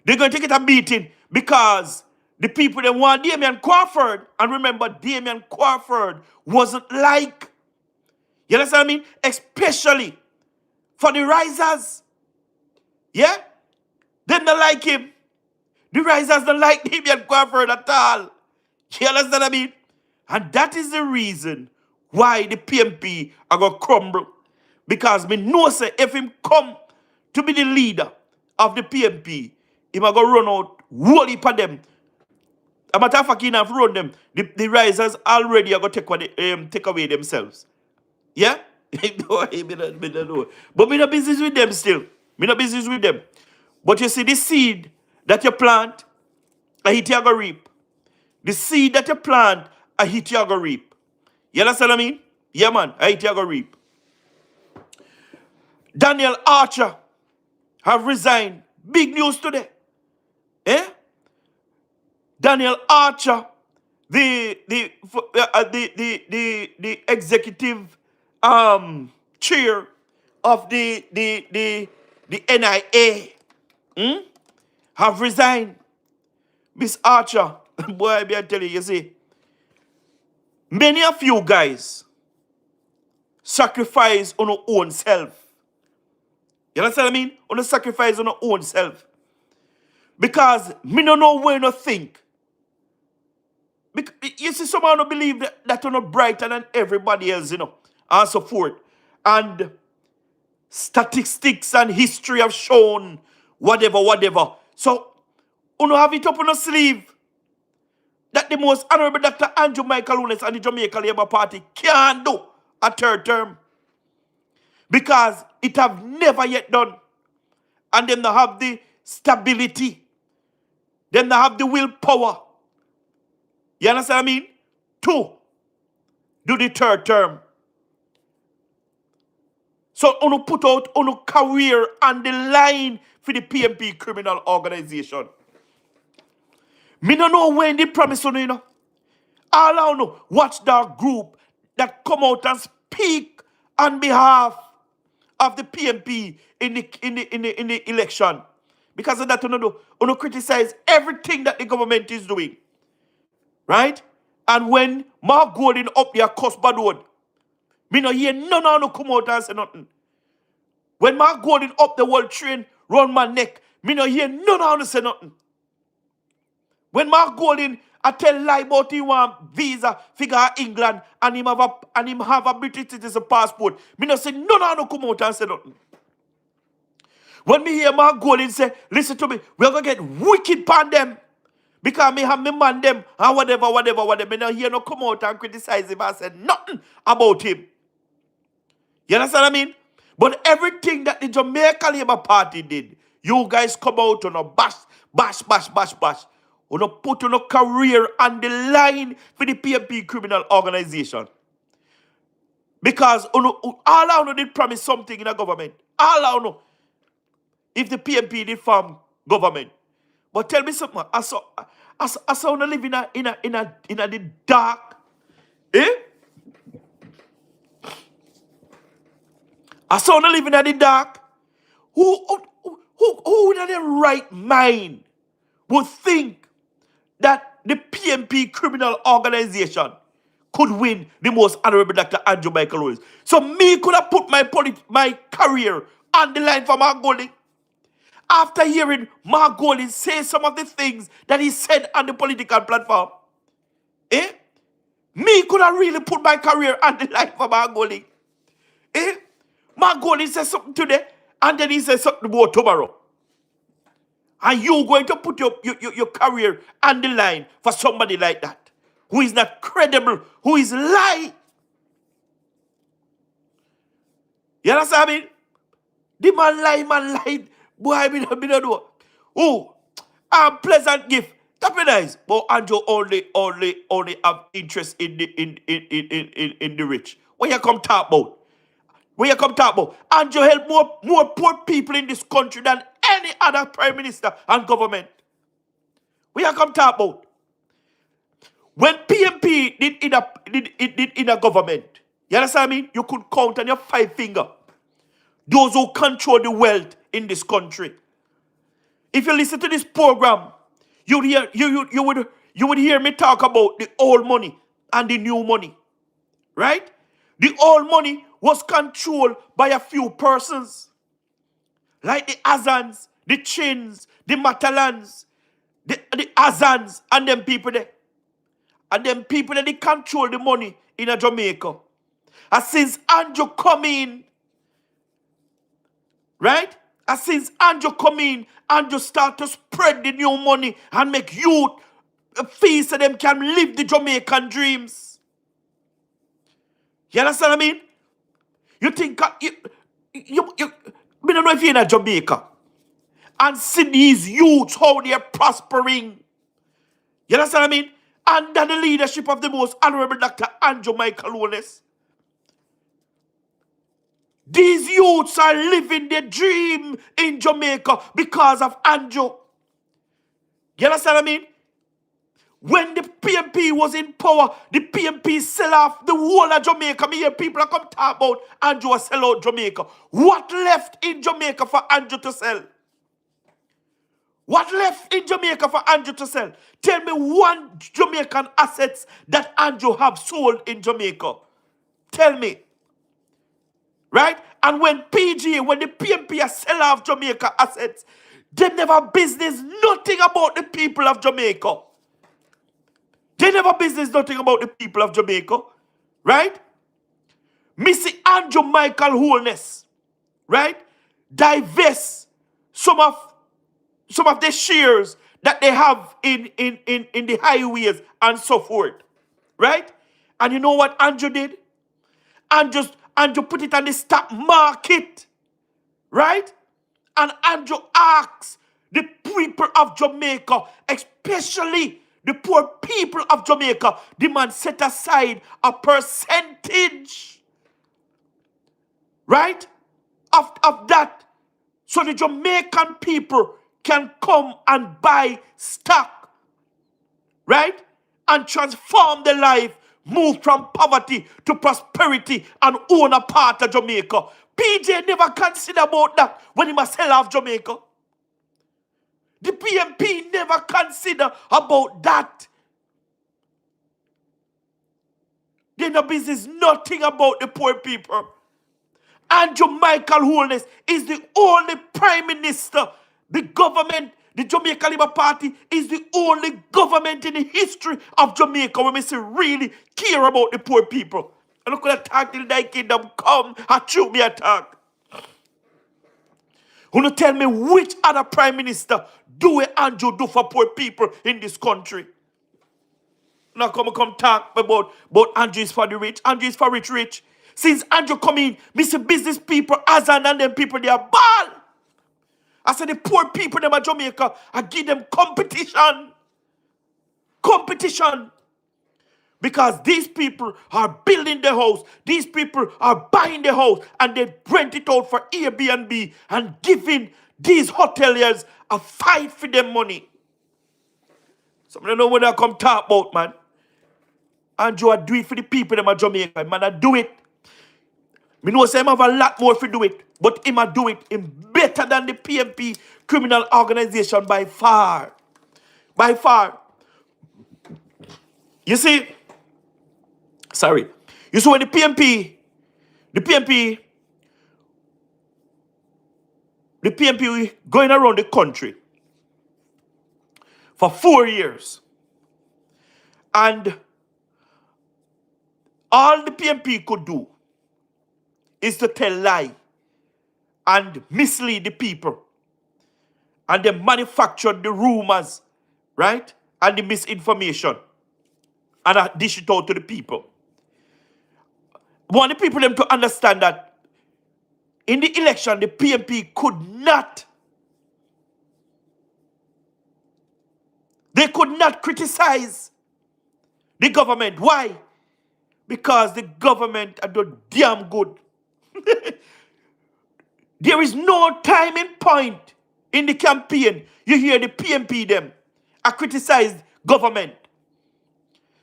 They're going to get a beating because the people that want Damian Crawford, and remember, Damian Crawford wasn't like, you understand what I mean? Especially for the risers. Yeah? They don't like him. The risers don't like Damian Crawford at all. You understand what I mean? And that is the reason why the PMP are going to crumble. Because me know say if him come to be the leader of the PMP, he might go run out, whole heap of them. A matter of fact, he have run them. The risers already are going to take away themselves. Yeah? But me no business with them still. Me no business with them. But you see, the seed that you plant, a hit you go reap. The seed that you plant, a hit you go reap. You understand what I mean? Yeah, man, a hit you go reap. Daniel Archer have resigned. Big news today. Eh? Daniel Archer, the executive chair of the NIA, have resigned. Miss Archer, boy, I be tell you see, many of you guys sacrifice on your own self. You understand what I mean? On the sacrifice on your own self. Because me no know where no think. Because, you see, someone don't believe that you're not brighter than everybody else, and so forth. And statistics and history have shown whatever. So, you have it up on your sleeve that the most honorable Dr. Andrew Michael Holness and the Jamaica Labour Party can't do a third term. Because it have never yet done. And then they have the stability. Then they have the willpower. You understand what I mean? To do the third term. So, you put out your career on the line for the PMP criminal organization. Me don't know when they promise you, All I know, watchdog group that come out and speak on behalf of the PMP in the election. Because of that, you criticize everything that the government is doing. Right? And when Mark Golding up there cuss bad word, me no hear none of them come out and say nothing. When Mark Golding up the world train round my neck, me no hear none of them say nothing. When Mark Golding I tell lie about he want visa figure England and him have a British citizen passport, me no say none of them come out and say nothing. When me hear Mark Golding say, listen to me, we're gonna get wicked pan them. Because me have me man them and whatever. Me no hear no come out and criticize him and say nothing about him. You understand what I mean? But everything that the Jamaica Labour Party did, you guys come out on a bash. You know, put your career on the line for the PMP criminal organization. Because all I know did promise something in the government. All I know. If the PMP did form government. But tell me something, I saw you live in the dark. Eh? I saw you live in the dark. Who in their right mind would think that the PMP criminal organization could win the most honorable Dr. Andrew Michael Holness? So me could have put my career on the line for Mark Golding. After hearing Mark Golding say some of the things that he said on the political platform, me could have really put my career on the line for Mark Golding. Mark Golding says something today, and then he says something more tomorrow. And you going to put your career on the line for somebody like that, who is not credible, who is lying. You understand me? The man lie. Boy, me no know. Oh, pleasant gift. That be nice. But Andrew only have interest in in the rich. What you come talk about? What you come talk about? Andrew help more poor people in this country than any other prime minister and government. What you come talk about? When PMP did in a government, you understand me? You could count on your 5 finger those who control the wealth in this country. If you listen to this program, you would hear me talk about the old money and the new money, right? The old money was controlled by a few persons, like the Azans, the Chins, the Matalans, the Azans, and them people there. And them people that they control the money in a Jamaica. And since Andrew come in, right? And since Andrew come in, Andrew start to spread the new money and make youth feel so them can live the Jamaican dreams. You understand what I mean? You think, me don't know if you're in a Jamaica and see these youths, how they're prospering. You understand what I mean? Under the leadership of the most honorable Dr. Andrew Michael Holness. These youths are living their dream in Jamaica because of Andrew. You understand what I mean? When the PMP was in power, the PMP sell off the whole of Jamaica. Me hear people come talk about Andrew sell out Jamaica. What left in Jamaica for Andrew to sell? What left in Jamaica for Andrew to sell? Tell me one Jamaican assets that Andrew have sold in Jamaica. Tell me. Right? And when the PMP sell off Jamaica assets, they never business nothing about the people of Jamaica. They never business nothing about the people of Jamaica. Right? Missy Andrew Michael Holness, right? Divest some of the shares that they have in the highways and so forth. Right? And you know what Andrew did? Andrew put it on the stock market. Right? And Andrew asked the people of Jamaica, especially the poor people of Jamaica, the man set aside a percentage, right, of that, so the Jamaican people can come and buy stock, right, and transform their life, move from poverty to prosperity and own a part of Jamaica. PJ never consider about that when he must sell off Jamaica. The PMP never consider about that. They no business nothing about the poor people. Andrew Michael Holness is the only prime minister. The government, the Jamaica Labour Party, is the only government in the history of Jamaica where we say really care about the poor people. And look at talk till thy kingdom come and shoot me attack. Who no tell me which other prime minister do what Andrew do for poor people in this country? Now come talk about Andrew is for the rich. Andrew is for rich. Since Andrew come in, Mr. Business people, Azan and them people, they are bad. I said the poor people in Jamaica, I give them competition. Competition. Because these people are building the house. These people are buying the house and they rent it out for Airbnb and giving these hoteliers a fight for their money. Some don't know what I come talk about, man. Andrew, I do it for the people in Jamaica. Man, I do it. Me know say him have a lot more to do it. But him I do it him better than the PMP criminal organization by far. By far. You see, sorry. You see when the PMP going around the country for 4 years. And all the PMP could do is to tell lie and mislead the people. And they manufactured the rumors, right? And the misinformation. And I dish it out to the people. I want the people them to understand that in the election, the PMP they could not criticize the government. Why? Because the government are done damn good. There is no timing point in the campaign. You hear the PMP them I criticize government.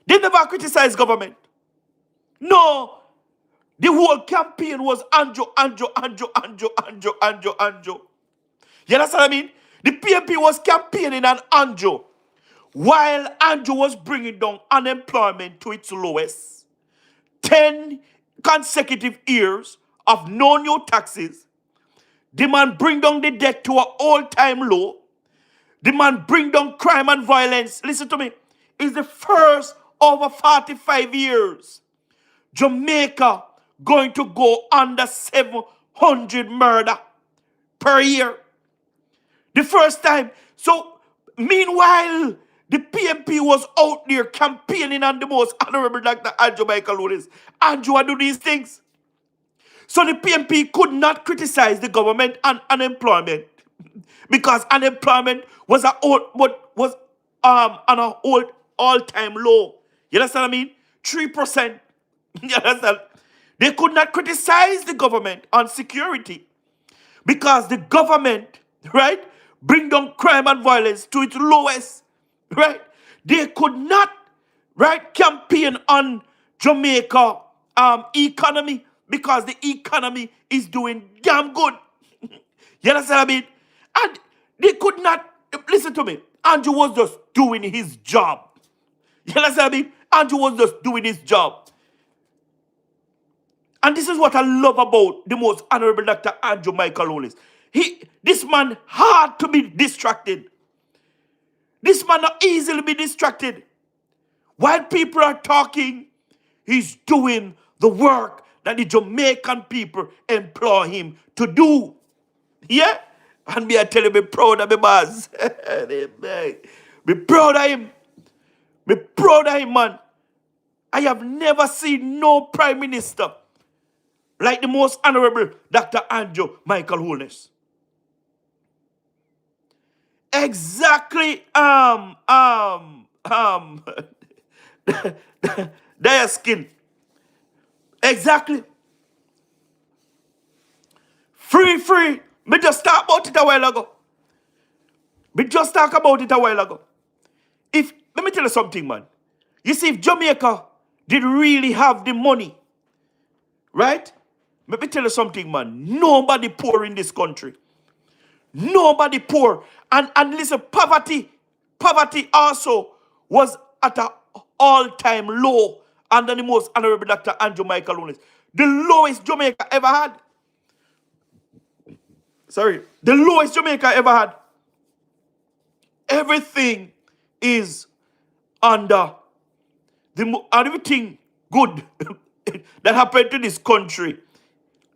They never criticize government. No. The whole campaign was Anjo. You understand what I mean? The PMP was campaigning on Anjo, while Anjo was bringing down unemployment to its lowest. 10 consecutive years of no new taxes. The man bring down the debt to an all-time low. The man bring down crime and violence. Listen to me. It's the first over 45 years Jamaica going to go under 700 murder per year. The first time. So, meanwhile, the PMP was out there campaigning on the most honorable Dr. Andrew Michael Holness. Andrew do these things. So the PMP could not criticize the government on unemployment because unemployment was on an all-time low. You understand what I mean? 3%. You understand? They could not criticize the government on security because the government, right, bring down crime and violence to its lowest, right? They could not, right, campaign on Jamaica economy because the economy is doing damn good. You understand what I mean? And they could not, listen to me, Andrew was just doing his job. You understand what I mean? Andrew was just doing his job. And this is what I love about the most honorable Dr. Andrew Michael Holness. This man hard to be distracted. This man not easily be distracted. While people are talking, he's doing the work that the Jamaican people employ him to do. Yeah? And me, I tell you, be proud of my boss. Be proud of him. Be proud of him, man. I have never seen no prime minister like the most honorable Dr. Andrew Michael Holness. Exactly, their skin. Exactly. Free. Me just talk about it a while ago. Let me tell you something, man. You see, if Jamaica did really have the money, right? Let me tell you something, man. Nobody poor in this country. Nobody poor. And listen, poverty also was at an all-time low under the most honorable Dr. Andrew Michael Holness. The lowest Jamaica ever had. The lowest Jamaica ever had. Everything is under everything good that happened to this country,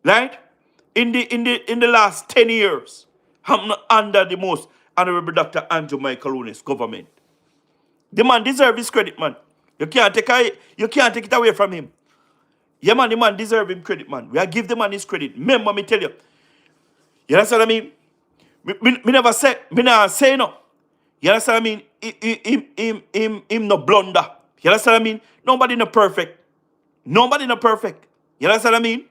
right? In the last 10 years, under the most honorable Dr. Andrew Michael Holness government. The man deserves his credit, man. You can't take it away from him. Yeah, man, the man deserves him credit, man. We are give the man his credit. Remember me tell you. You understand what I mean? Me never say no. You understand what I mean? Him no blunder. You understand what I mean? Nobody no perfect. You understand what I mean?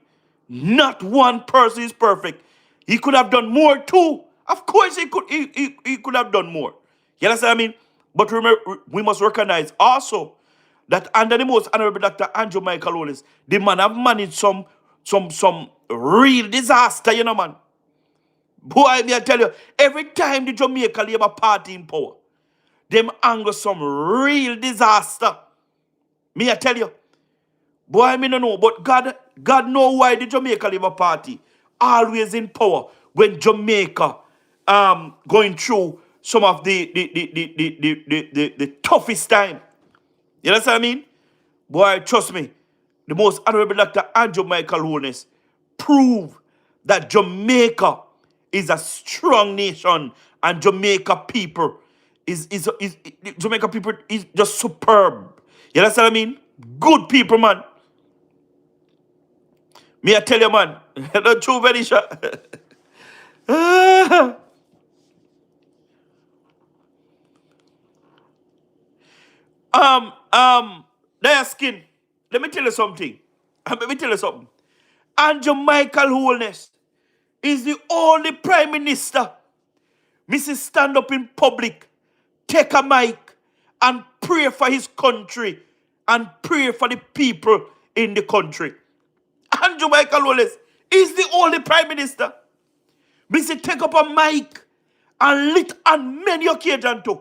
Not one person is perfect. He could have done more too. Of course he could have done more. You understand what I mean? But remember, we must recognize also that under the most honorable Dr. Andrew Michael Holness, the man have managed some real disaster, you know, man. Boy, me I tell you, every time the Jamaica Labour Party in power, them angle some real disaster. Me I tell you. Boy, me no know, but God know why the Jamaica Labour Party always in power when Jamaica going through some of the toughest time. You understand what I mean? Boy, trust me, the most honorable Dr. Andrew Michael Holness prove that Jamaica is a strong nation and Jamaica people is just superb. You understand what I mean? Good people, man. Me I tell you, man. The true very shot. Ah. Their skin. Let me tell you something. Let me tell you something. And Jamaica Holness is the only prime minister Mrs. stand up in public, take a mic, and pray for his country and pray for the people in the country. Andrew Michael Wallace is the only prime minister. Mrs. take up a mic and lit on many occasions too,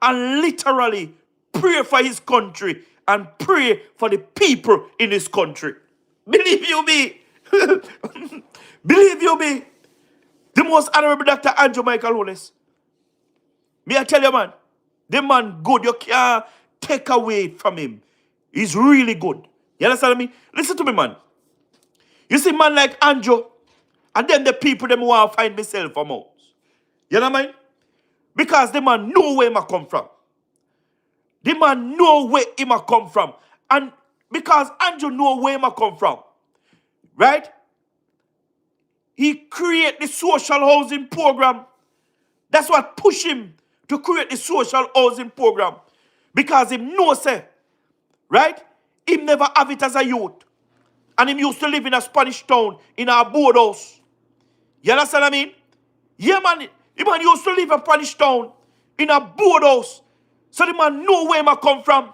and literally pray for his country and pray for the people in his country. Believe you me. Believe you me. The most honorable Dr. Andrew Michael Holness. Me I tell you, man, the man good. You can't take away from him. He's really good. You understand me? Listen to me, man. You see, man like Andrew, and then the people them want to find myself for months. You know what I mean? Because the man know where I come from. The man know where he come from. And because Andrew know where I come from, right? He create the social housing program. That's what push him to create the social housing program. Because him know, say, right? Him never have it as a youth. And him used to live in a Spanish town in a board house. You understand what I mean? Yeah, man. The man used to live in a Spanish town in a board house. So the man know where I come from.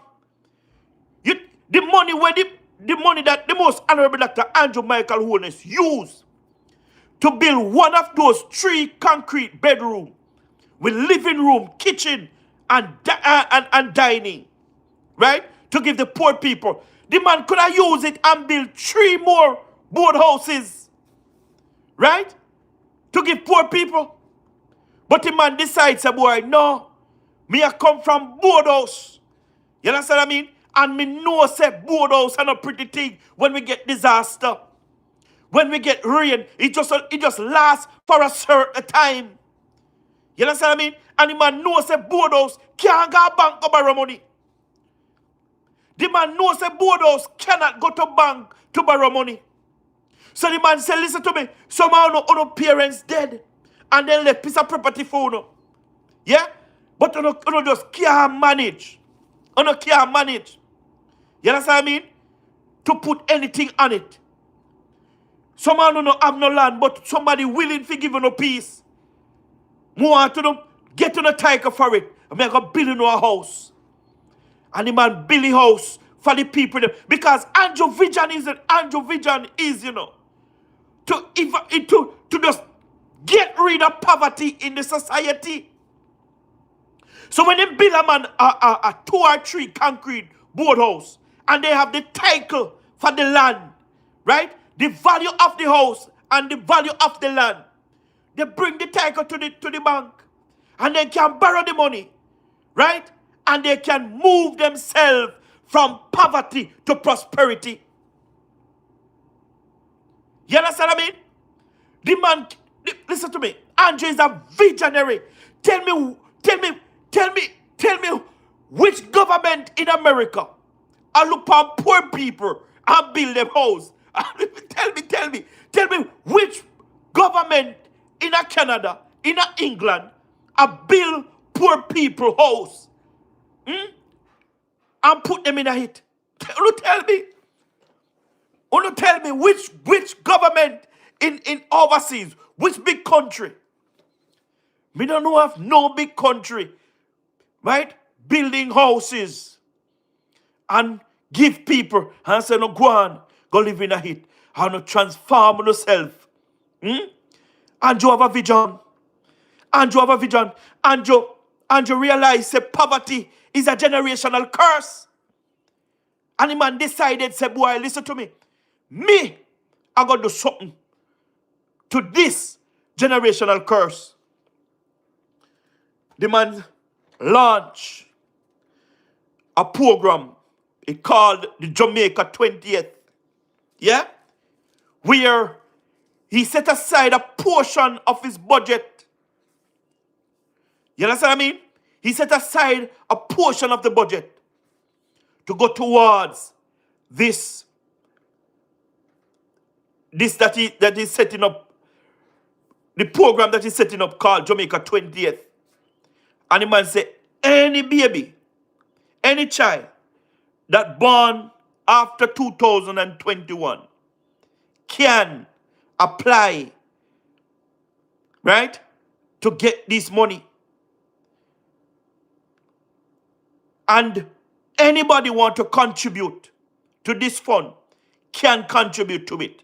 The money that the most honorable Dr. Andrew Michael Holness used to build one of those 3 concrete bedrooms with living room, kitchen, and dining, right? To give the poor people. The man could have used it and built 3 more board houses, right? To give poor people. But the man decides, boy, no, me I come from board house. You understand what I mean? And me know say board house and a pretty thing when we get disaster. When we get rain, it just lasts for a certain time. You understand what I mean? And the man knows a board house can't go to bank to borrow money. The man knows a board house cannot go to bank to borrow money. So the man said, listen to me, somehow no parents dead. And then left piece of property for you. Yeah? But you just can't manage. You can't manage. You understand what I mean? To put anything on it. Somehow no have no land, but somebody willing to give you no peace. Want to get on a tiger for it. I'm going to build you a house. And the man build a house for the people. Because Andrew vision is, you know, to just get rid of poverty in the society. So when they build a man a 2 or 3 concrete board house, and they have the title for the land, right? The value of the house and the value of the land. They bring the title to the bank, and they can borrow the money, right? And they can move themselves from poverty to prosperity. You understand what I mean? The man, listen to me. Andrew is a visionary. Tell me, which government in America I look upon poor people and build them house? Tell me which government in a Canada, in a England, I build poor people house and put them in a hit. Tell me which government in overseas, which big country. Me don't know of no big country, right? Building houses and give people and say no go on, go live in a hit. And no transform yourself. And you have a vision. And you realize that poverty is a generational curse. And the man decided, say, boy, listen to me. Me, I got to do something to this generational curse. The man launched a program. It called the Jamaica 20th. Yeah? Where he set aside a portion of his budget. You understand what I mean? He set aside a portion of the budget to go towards this this that is setting up, the program that is setting up called Jamaica 20th. And the man say, any baby, any child that born after 2021 can apply, right, to get this money. And anybody want to contribute to this fund can contribute to it.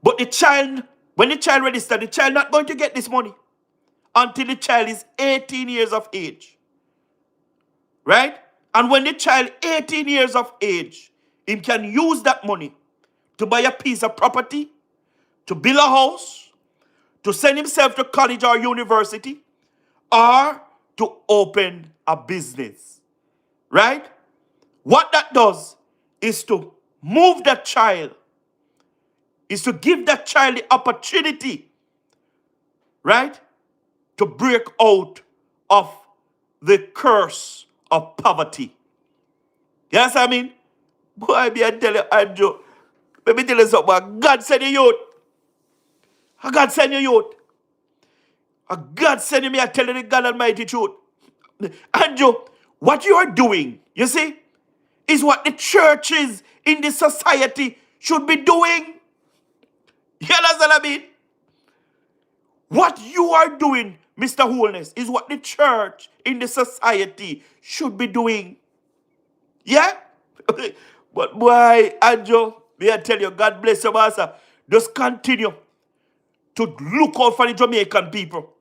But the child, when the child registers, the child not going to get this money until the child is 18 years of age. Right? And when the child 18 years of age, he can use that money to buy a piece of property, to build a house, to send himself to college or university, or to open a business. Right? What that does is to move that child, is to give that child the opportunity, right, to break out of the curse of poverty. Yes, I mean, boy, I tell you, Andrew, let me tell you something. God send you youth. God send you youth. God send you me, I tell you the God Almighty truth. Andrew, what you are doing, you see, is what the churches in the society should be doing. You understand what I mean? What you are doing, Mr. Holness, is what the church in the society should be doing. Yeah? But boy, Andrew, may I tell you, God bless you, master. Just continue to look out for the Jamaican people.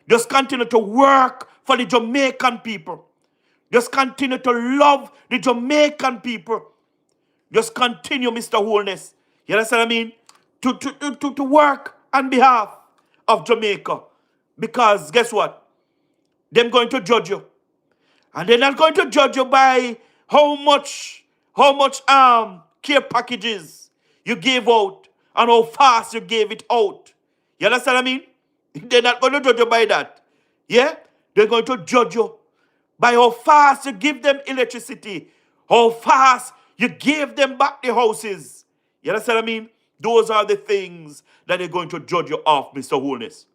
Just continue to work for the Jamaican people. Just continue to love the Jamaican people. Just continue, Mr. Holness. You understand what I mean? To work on behalf of Jamaica. Because guess what? They're going to judge you. And they're not going to judge you by how much care packages you gave out and how fast you gave it out. You understand what I mean? They're not going to judge you by that. Yeah? They're going to judge you by how fast you give them electricity, how fast you gave them back the houses. You understand what I mean? Those are the things that they're going to judge you off, Mr. Holness.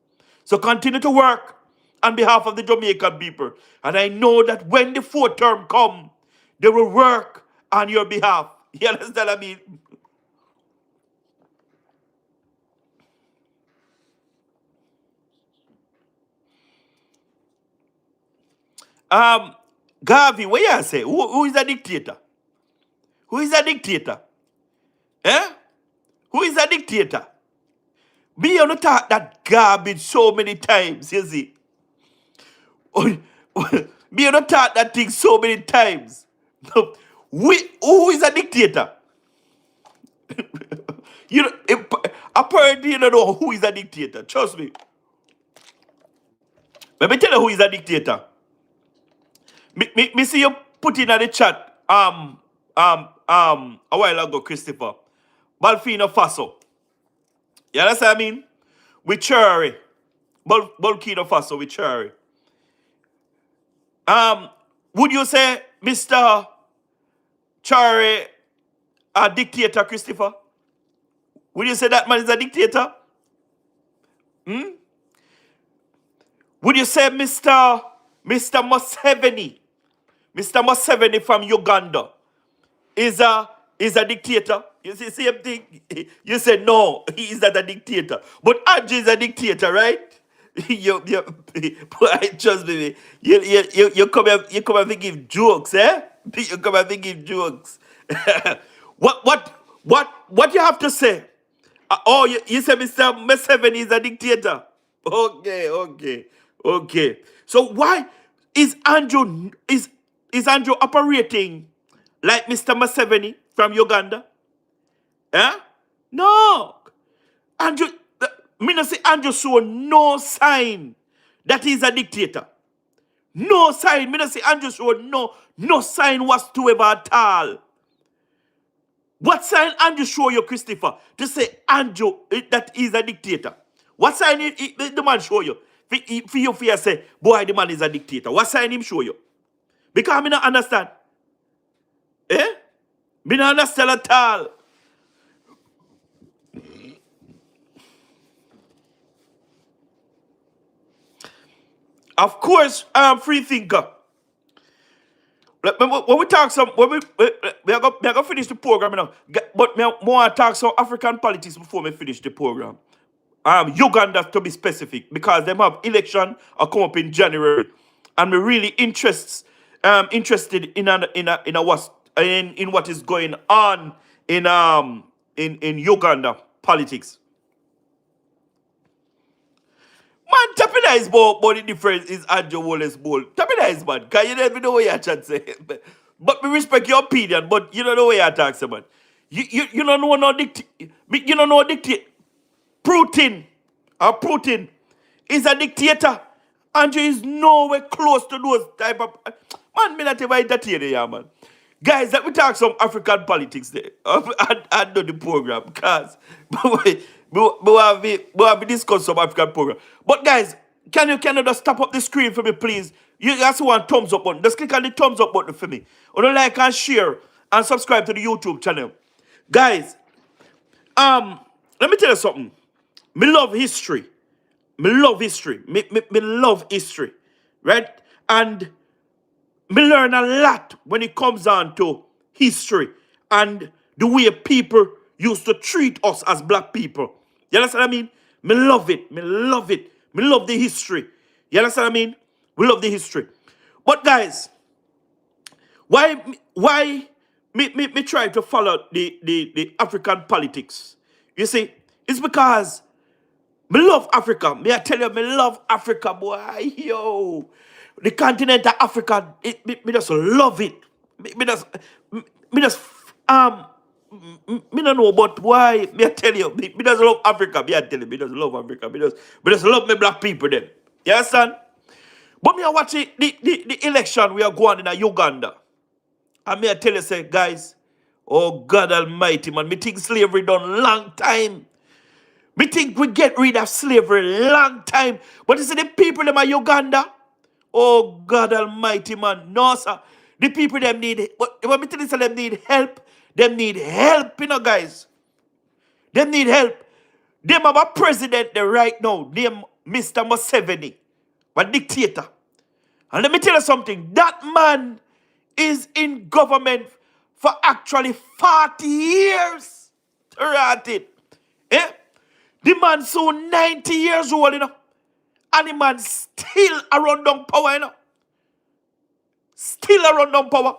So continue to work on behalf of the Jamaican people. And I know that when the fourth term come, they will work on your behalf. You understand what I mean? Garvey, what you say? Who is a dictator? Who is a dictator? Eh? Who is a dictator? Me on talk that garbage so many times, you see. Me on talk that thing so many times. Who is a dictator? You know, apparently you don't know who is a dictator. Trust me. Let me tell you who is a dictator. Me see you put in the chat a while ago, Christopher. Burkina Faso. You understand what I mean? With Cherry. Burkina Faso with Cherry. Would you say Mr. Cherry a dictator, Christopher? Would you say that man is a dictator? Would you say Mr. Museveni, Mr. Museveni from Uganda, is a dictator? You see, same thing. You said no, he is not a dictator. But Andrew is a dictator, right? Boy, trust me. You come and give jokes, eh? You come and give jokes. what you have to say? Oh, you say Mr. Museveni is a dictator. Okay. So why is Andrew operating like Mr. Museveni from Uganda? Eh? No. Andrew, me not say Andrew show no sign that he's a dictator. No sign. Me not say Andrew show no sign whatsoever at all. What sign Andrew show you, Christopher, to say Andrew that he's a dictator? What sign the man show you? For you say, boy, the man is a dictator. What sign him show you? Because I don't understand. Eh? Me don't understand at all. Of course, free thinker. When we talk some, when we are going finish the program now. But me want to talk some African politics before we finish the program. Uganda to be specific, because them have election come up in January, and we're really interested in what is going on in Uganda politics. Man, Tapina is but the difference is Andrew Wallace Bowl. Tapina is bad, because you never know what you're trying to say. But we respect your opinion, but you don't know what you're talking about. You don't know no you don't know dictate. Putin is a dictator. Andrew is nowhere close to those type of man. Me not ever entertain here, man. Guys, let me talk some African politics there. I know the program, because we have discussed some African program. But guys, can you just tap up the screen for me, please? You guys want thumbs up button? Just click on the thumbs up button for me. Or like and share and subscribe to the YouTube channel. Guys, let me tell you something. Me love history. Me love history. Me love history. Right? And me learn a lot when it comes on to history and the way people used to treat us as black people. You understand what I mean? Me love it. Me love it. Me love the history. You understand what I mean? We love the history. But guys, why me try to follow the African politics? You see, it's because me love Africa. Me I tell you, me love Africa, boy. Yo. The continent of Africa, me just love it. Me just, me don't know about why. Me I tell you, me just love Africa. Me I tell you, me just love Africa. Me just love me black people then. You understand? But me I watch the election we are going in Uganda. And me I tell you, say, guys, oh God Almighty, man, me think slavery done long time. Me think we get rid of slavery long time. But you see the people in Uganda, oh God Almighty, man, no sir. The people them need, what me tell you, say them need help. Them need help, you know, guys. Them need help. Them have a president there right now, named Mr. Museveni, a dictator. And let me tell you something. That man is in government for actually 40 years. Right it. Eh? The man soon 90 years old, you know. And the man still around down power, you know. Still around down power.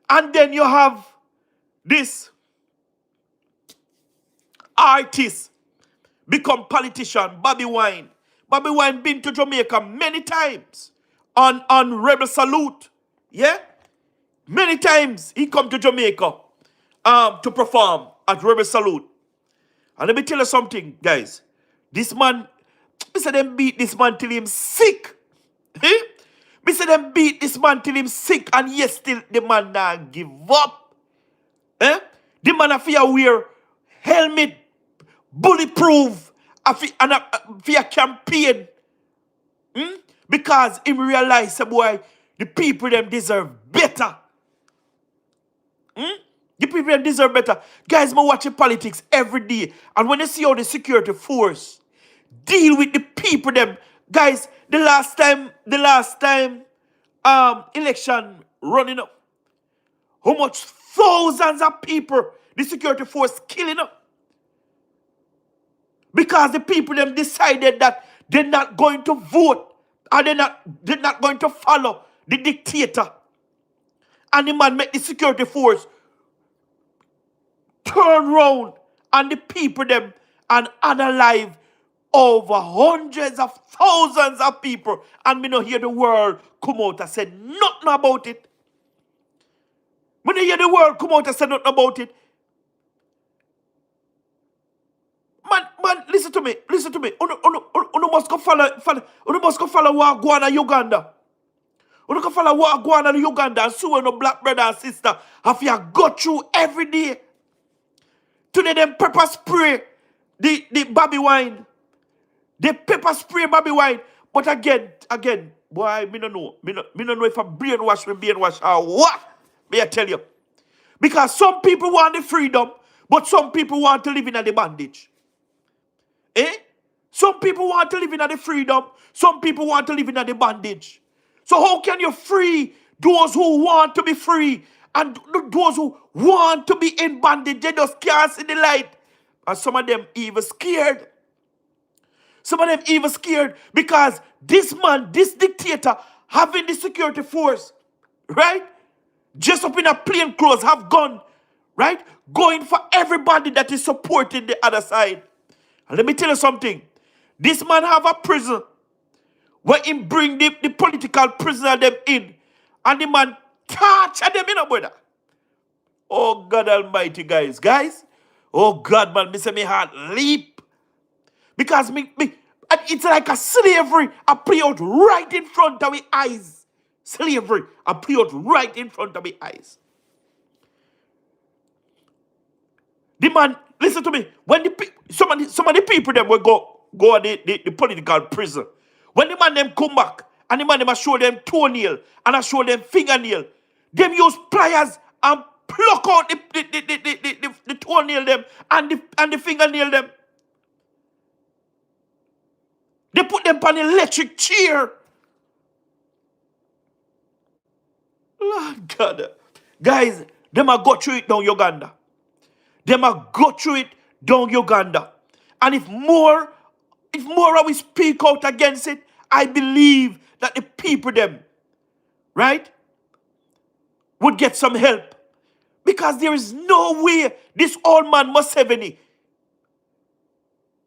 And then you have this artist become politician, Bobby Wine. Bobby Wine been to Jamaica many times on Rebel Salute. Yeah? Many times he come to Jamaica to perform at Rebel Salute. And let me tell you something, guys. This man, me say them beat this man till him sick. Eh? Me say them beat this man till him sick, and yes, still the man not give up. Eh? The man a fear wear helmet, bulletproof, and a campaign. Because him realize, boy, the people them deserve better. The people them deserve better. Guys, me watching politics every day. And when you see how the security force deal with the people them, guys, the last time election running up, how much thousands of people the security force killing up. Because the people them decided that they're not going to vote, or they're not going to follow the dictator. And the man make the security force turn round and the people them and unalive over hundreds of thousands of people. And me no hear the world come out and say nothing about it. Me no hear the world come out and say nothing about it. Man, listen to me. Uno must go follow what go on in Uganda. Uno go follow what go on in Uganda and see no black brother and sister have you go through every day. Today them pepper spray the Bobby Wine. They pepper spray Bobby Wine. But again, boy, me no know. Me no know if I brainwash or what. May I tell you. Because some people want the freedom, but some people want to live in the bondage. Eh? Some people want to live in the freedom. Some people want to live in the bondage. So how can you free those who want to be free and those who want to be in bondage? They just can't see the light. And some of them even scared. Some of them even scared because this man, this dictator, having the security force, right? Just up in a plain clothes, have gun, right? Going for everybody that is supporting the other side. And let me tell you something. This man have a prison where he bring the political prisoner them in. And the man torture them, brother. Oh, God almighty, guys. Guys, oh, God, man, me say me heart leap. Because it's like a slavery I play out right in front of my eyes. Slavery I play out right in front of my eyes. The man, listen to me. When some of the people them will go to the political prison. When the man them come back and the man them show them toenail and I show them fingernail, them use pliers and pluck out the toenail them and the fingernail them. They put them on an electric chair. Lord God. Guys, them a go through it down Uganda. Them a go through it down Uganda. And if more we speak out against it, I believe that the people them, right, would get some help. Because there is no way this old man Museveni,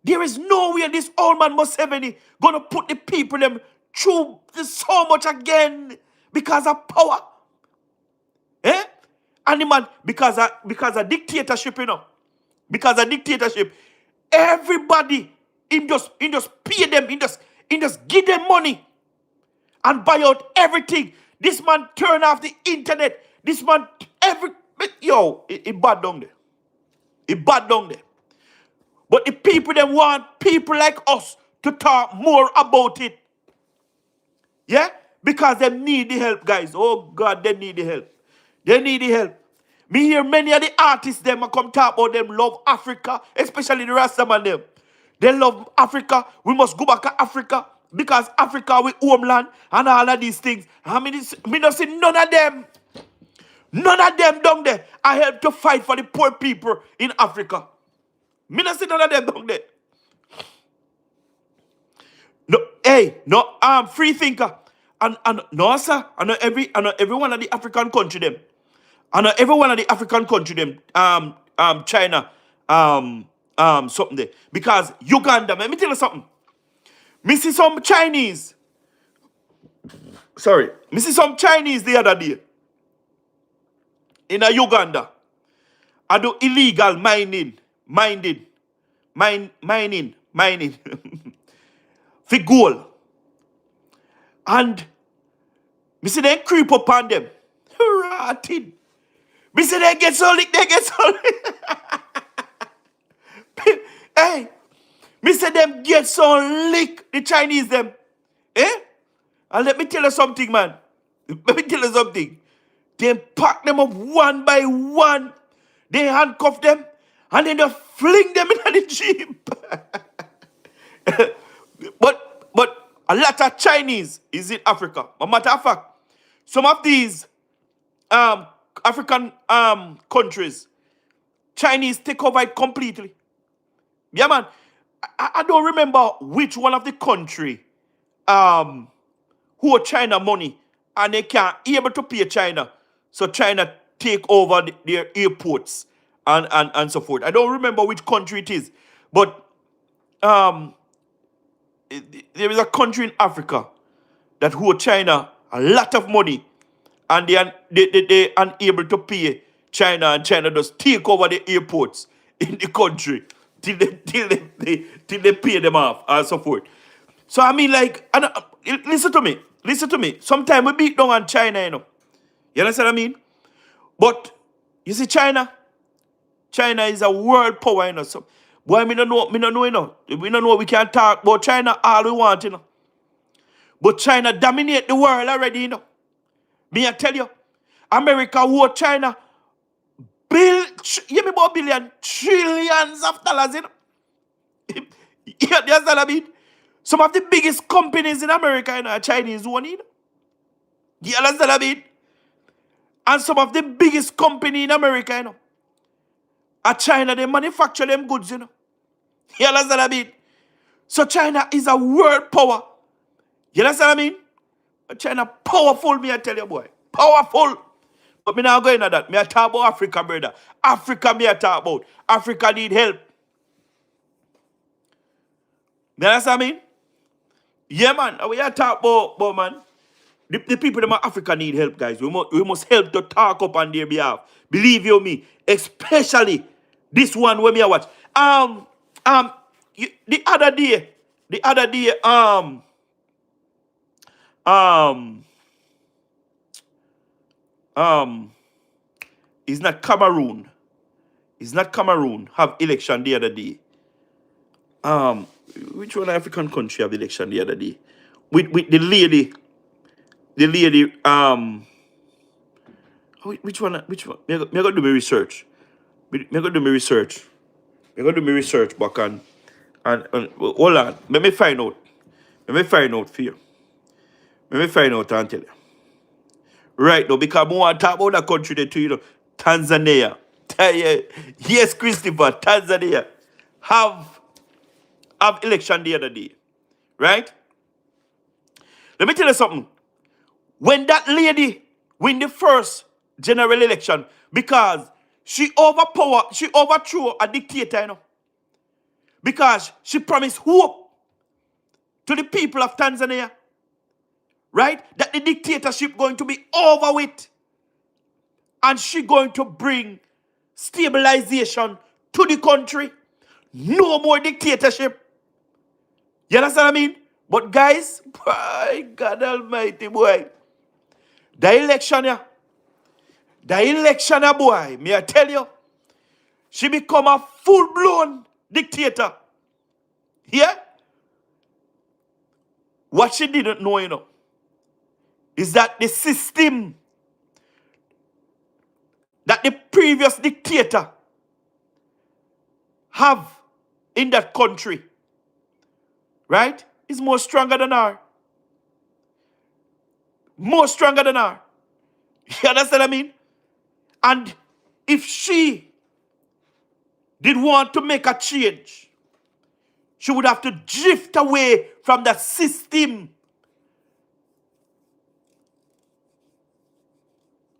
there is no way this old man Museveni gonna put the people them through so much again because of power. Eh? And the man, because of dictatorship, because of dictatorship, everybody in just pay them, in just give them money and buy out everything. This man turn off the internet. This man, it bad down there. It bad down there. But the people them want people like us to talk more about it. Yeah? Because they need the help, guys. Oh God, they need the help. They need the help. Me hear many of the artists them come talk about them love Africa, especially the Rastaman them. They love Africa. We must go back to Africa because Africa we homeland and all of these things. I mean, me not see none of them. None of them down there. I help to fight for the poor people in Africa. Me not see none of them down there. No, hey, no, free thinker. And no, sir. I know every one of the African country them. I know every one of the African country them. China, something there. Because Uganda, let me tell you something. Me see some Chinese. Sorry, me see some Chinese the other day. In a Uganda. I do illegal mining. For gold. And me see them creep up on them. Rotted. Me see they get so lick, Hey, me say them get so lick, the Chinese them. Eh? And let me tell you something, man. Let me tell you something. They pack them up one by one. They handcuff them and then they fling them in the jeep. But a lot of Chinese is in Africa. As a matter of fact, some of these African countries, Chinese take over it completely. Yeah, man. I don't remember which one of the country who owe China money and they can't able to pay China. So China take over their airports and so forth. I don't remember which country it is. But there is a country in Africa that owe China a lot of money and they unable to pay China, and China just take over the airports in the country till they pay them off and so forth. So I mean, like, listen to me. Sometimes we beat down on China, You understand what I mean? But you see, China is a world power, So, boy, me don't know, We don't know we can talk about China all we want, But China dominate the world already, Me I tell you, America owed China billion, trillions of dollars, You understand what I mean? Some of the biggest companies in America are Chinese one, you know? You understand what I mean? And some of the biggest company in America, are China. They manufacture them goods, you know? You understand what I mean? So China is a world power. You understand what I mean? China powerful, me I tell you, boy. Powerful. But me not going into that. Me I talk about Africa, brother. Africa me I talk about. Africa need help. You understand what I mean? Yeah, man. We are talk about man. The people in Africa need help, guys. We must help to talk up on their behalf. Believe you me. Especially this one when me I watch. The other day, um, it's not Cameroon. It's not Cameroon have election the other day. Um, which one African country have election the other day? With the lady, which one? Me I go do my research. Me I go do my research. Me I go do my research back and hold on. Let me find out. Let me find out for you. Let me find out and tell you. Right now, because I want to talk about that country there too, Tanzania. Yes, Christopher, Tanzania have election the other day. Right? Let me tell you something. When that lady win the first general election, because she overthrew a dictator, because she promised hope to the people of Tanzania, right? That the dictatorship going to be over with, and she going to bring stabilization to the country. No more dictatorship. You understand what I mean? But guys, by God Almighty, boy, the election, boy, may I tell you, she become a full-blown dictator. Yeah? What she didn't know, is that the system that the previous dictator have in that country, right, is more stronger than her. More stronger than her. You understand what I mean? And if she did want to make a change, she would have to drift away from that system.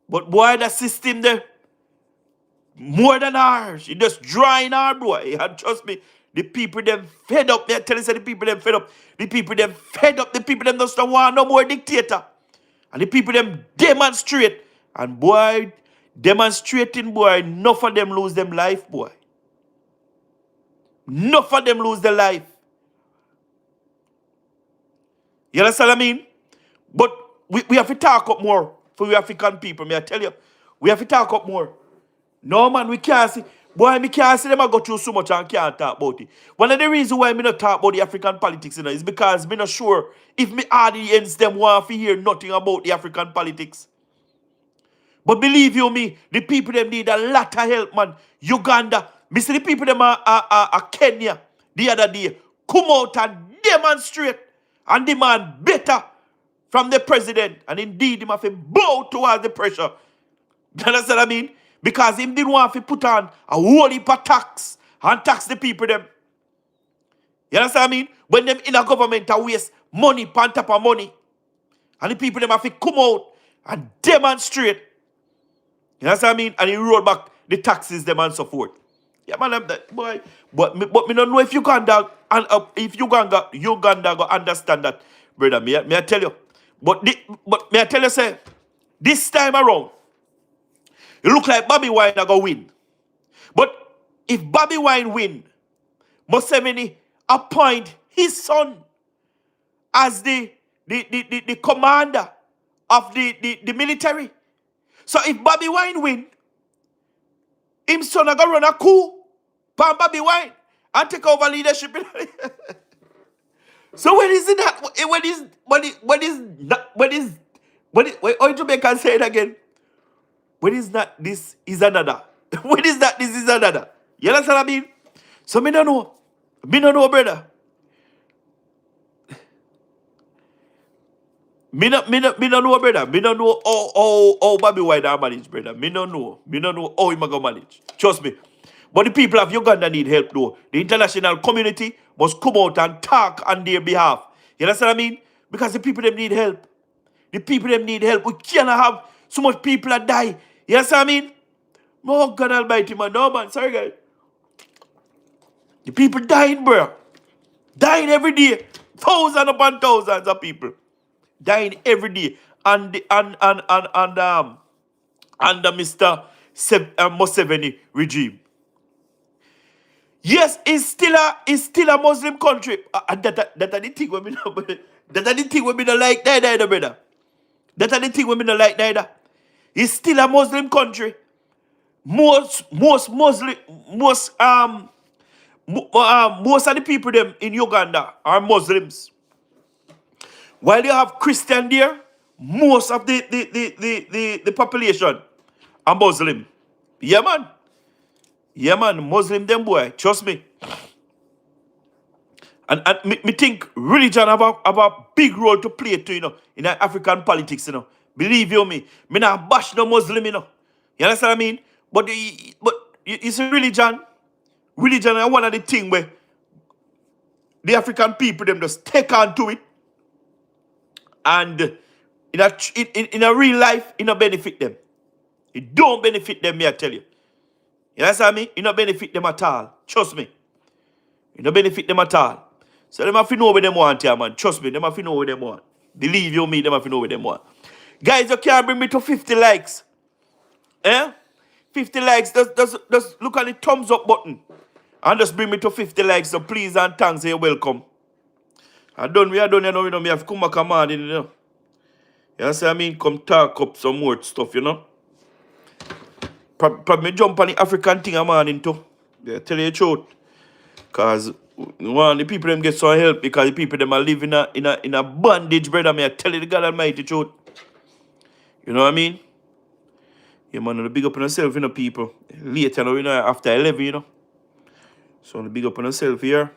But boy, that system there, more than ours. She just drawing her, boy. And trust me, the people them fed up. Me tell you, say the people them fed up. The people them fed up. The people them just don't want no more dictator. And the people them demonstrate. And boy, demonstrating, boy, enough of them lose them life, boy. Enough of them lose their life. You understand what I mean? But we have to talk up more for the African people. May I tell you, we have to talk up more. No, man, we can't see. Boy, me can't see them I go through so much and can't talk about it. One of the reasons why me not talk about the African politics, is because me not sure if me audience them want to hear nothing about the African politics. But believe you me, the people them need a lot of help, man. Uganda, me see the people them are Kenya the other day. Come out and demonstrate and demand better from the president. And indeed, him have to bow towards the pressure. You understand what I mean? Because him didn't want to put on a whole heap of tax and tax the people them. You understand what I mean? When them in a government are waste money on top of money. And the people them have to come out and demonstrate. You understand what I mean? And he rolled back the taxes them and so forth. Yeah, man, that boy. But me don't know if Uganda and if Uganda go understand that, brother. Me I tell you. But me I tell you, say, this time around, it look like Bobby Wine are going to win. But if Bobby Wine win, Museveni appoint his son as the commander of the military. So if Bobby Wine win, him son are going to run a coup for Bobby Wine and take over leadership. So when is it that? When Jamaican say it again? When is not this is another? When is that this is another? You understand what I mean? So me don't know. Me don't know, brother. Me no know, brother. Me no know how Bobby Wine are manage, brother. Me no know. Me no know how he go manage. Trust me. But the people of Uganda need help, though. The international community must come out and talk on their behalf. You understand what I mean? Because the people them need help. The people them need help. We cannot have so much people that die. You understand what I mean? Oh God Almighty, man. No man. Sorry, guys. The people dying, bro. Dying every day. Thousands upon thousands of people dying every day. And the under Mr. Museveni regime. Yes, it's still a Muslim country. And that are the thing we not that are the thing we not like neither, brother. That are the thing we not like neither. It's still a Muslim country. Most Muslim most of the people them in Uganda are Muslims. While you have Christian there, most of the population are Muslim. Yeah, man. Yeah, man. Muslim them boy. Trust me. And me think religion have a big role to play too, in African politics, Believe you me. Me not bash no Muslim, You understand what I mean? But you see religion is one of the things where the African people them just take on to it. And in a real life, it don't benefit them. It don't benefit them, me I tell you. You understand me? It don't benefit them at all. Trust me. It don't benefit them at all. So them have to know what them want here, man. Trust me, them have to know what them want. Believe you me, them have to know what them want. Guys, you can't bring me to 50 likes. 50 likes. Just look at the thumbs up button. And just bring me to 50 likes. So please and thanks, you're welcome. We are done, we have to come back a man, You see what I mean? Come talk up some more stuff, Probably jump on the African thing a man too. Yeah, tell you the truth. Because one the people them get some help because the people them are living in a bondage, brother. Me I tell you the God Almighty truth. You know what I mean? Yeah, man, big up on yourself, people. Later, after 11, So big up on yourself here.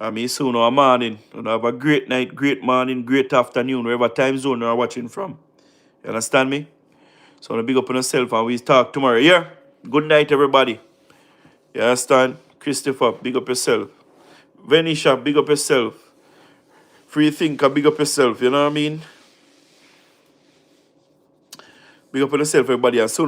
I mean, soon or morning. Have a great night, great morning, great afternoon, wherever time zone you're watching from. You understand me? So big up on yourself and we talk tomorrow. Yeah? Good night, everybody. You understand? Christopher, big up yourself. Venisha, big up yourself. Free Thinker, big up yourself. You know what I mean? Big up on yourself, everybody. And soon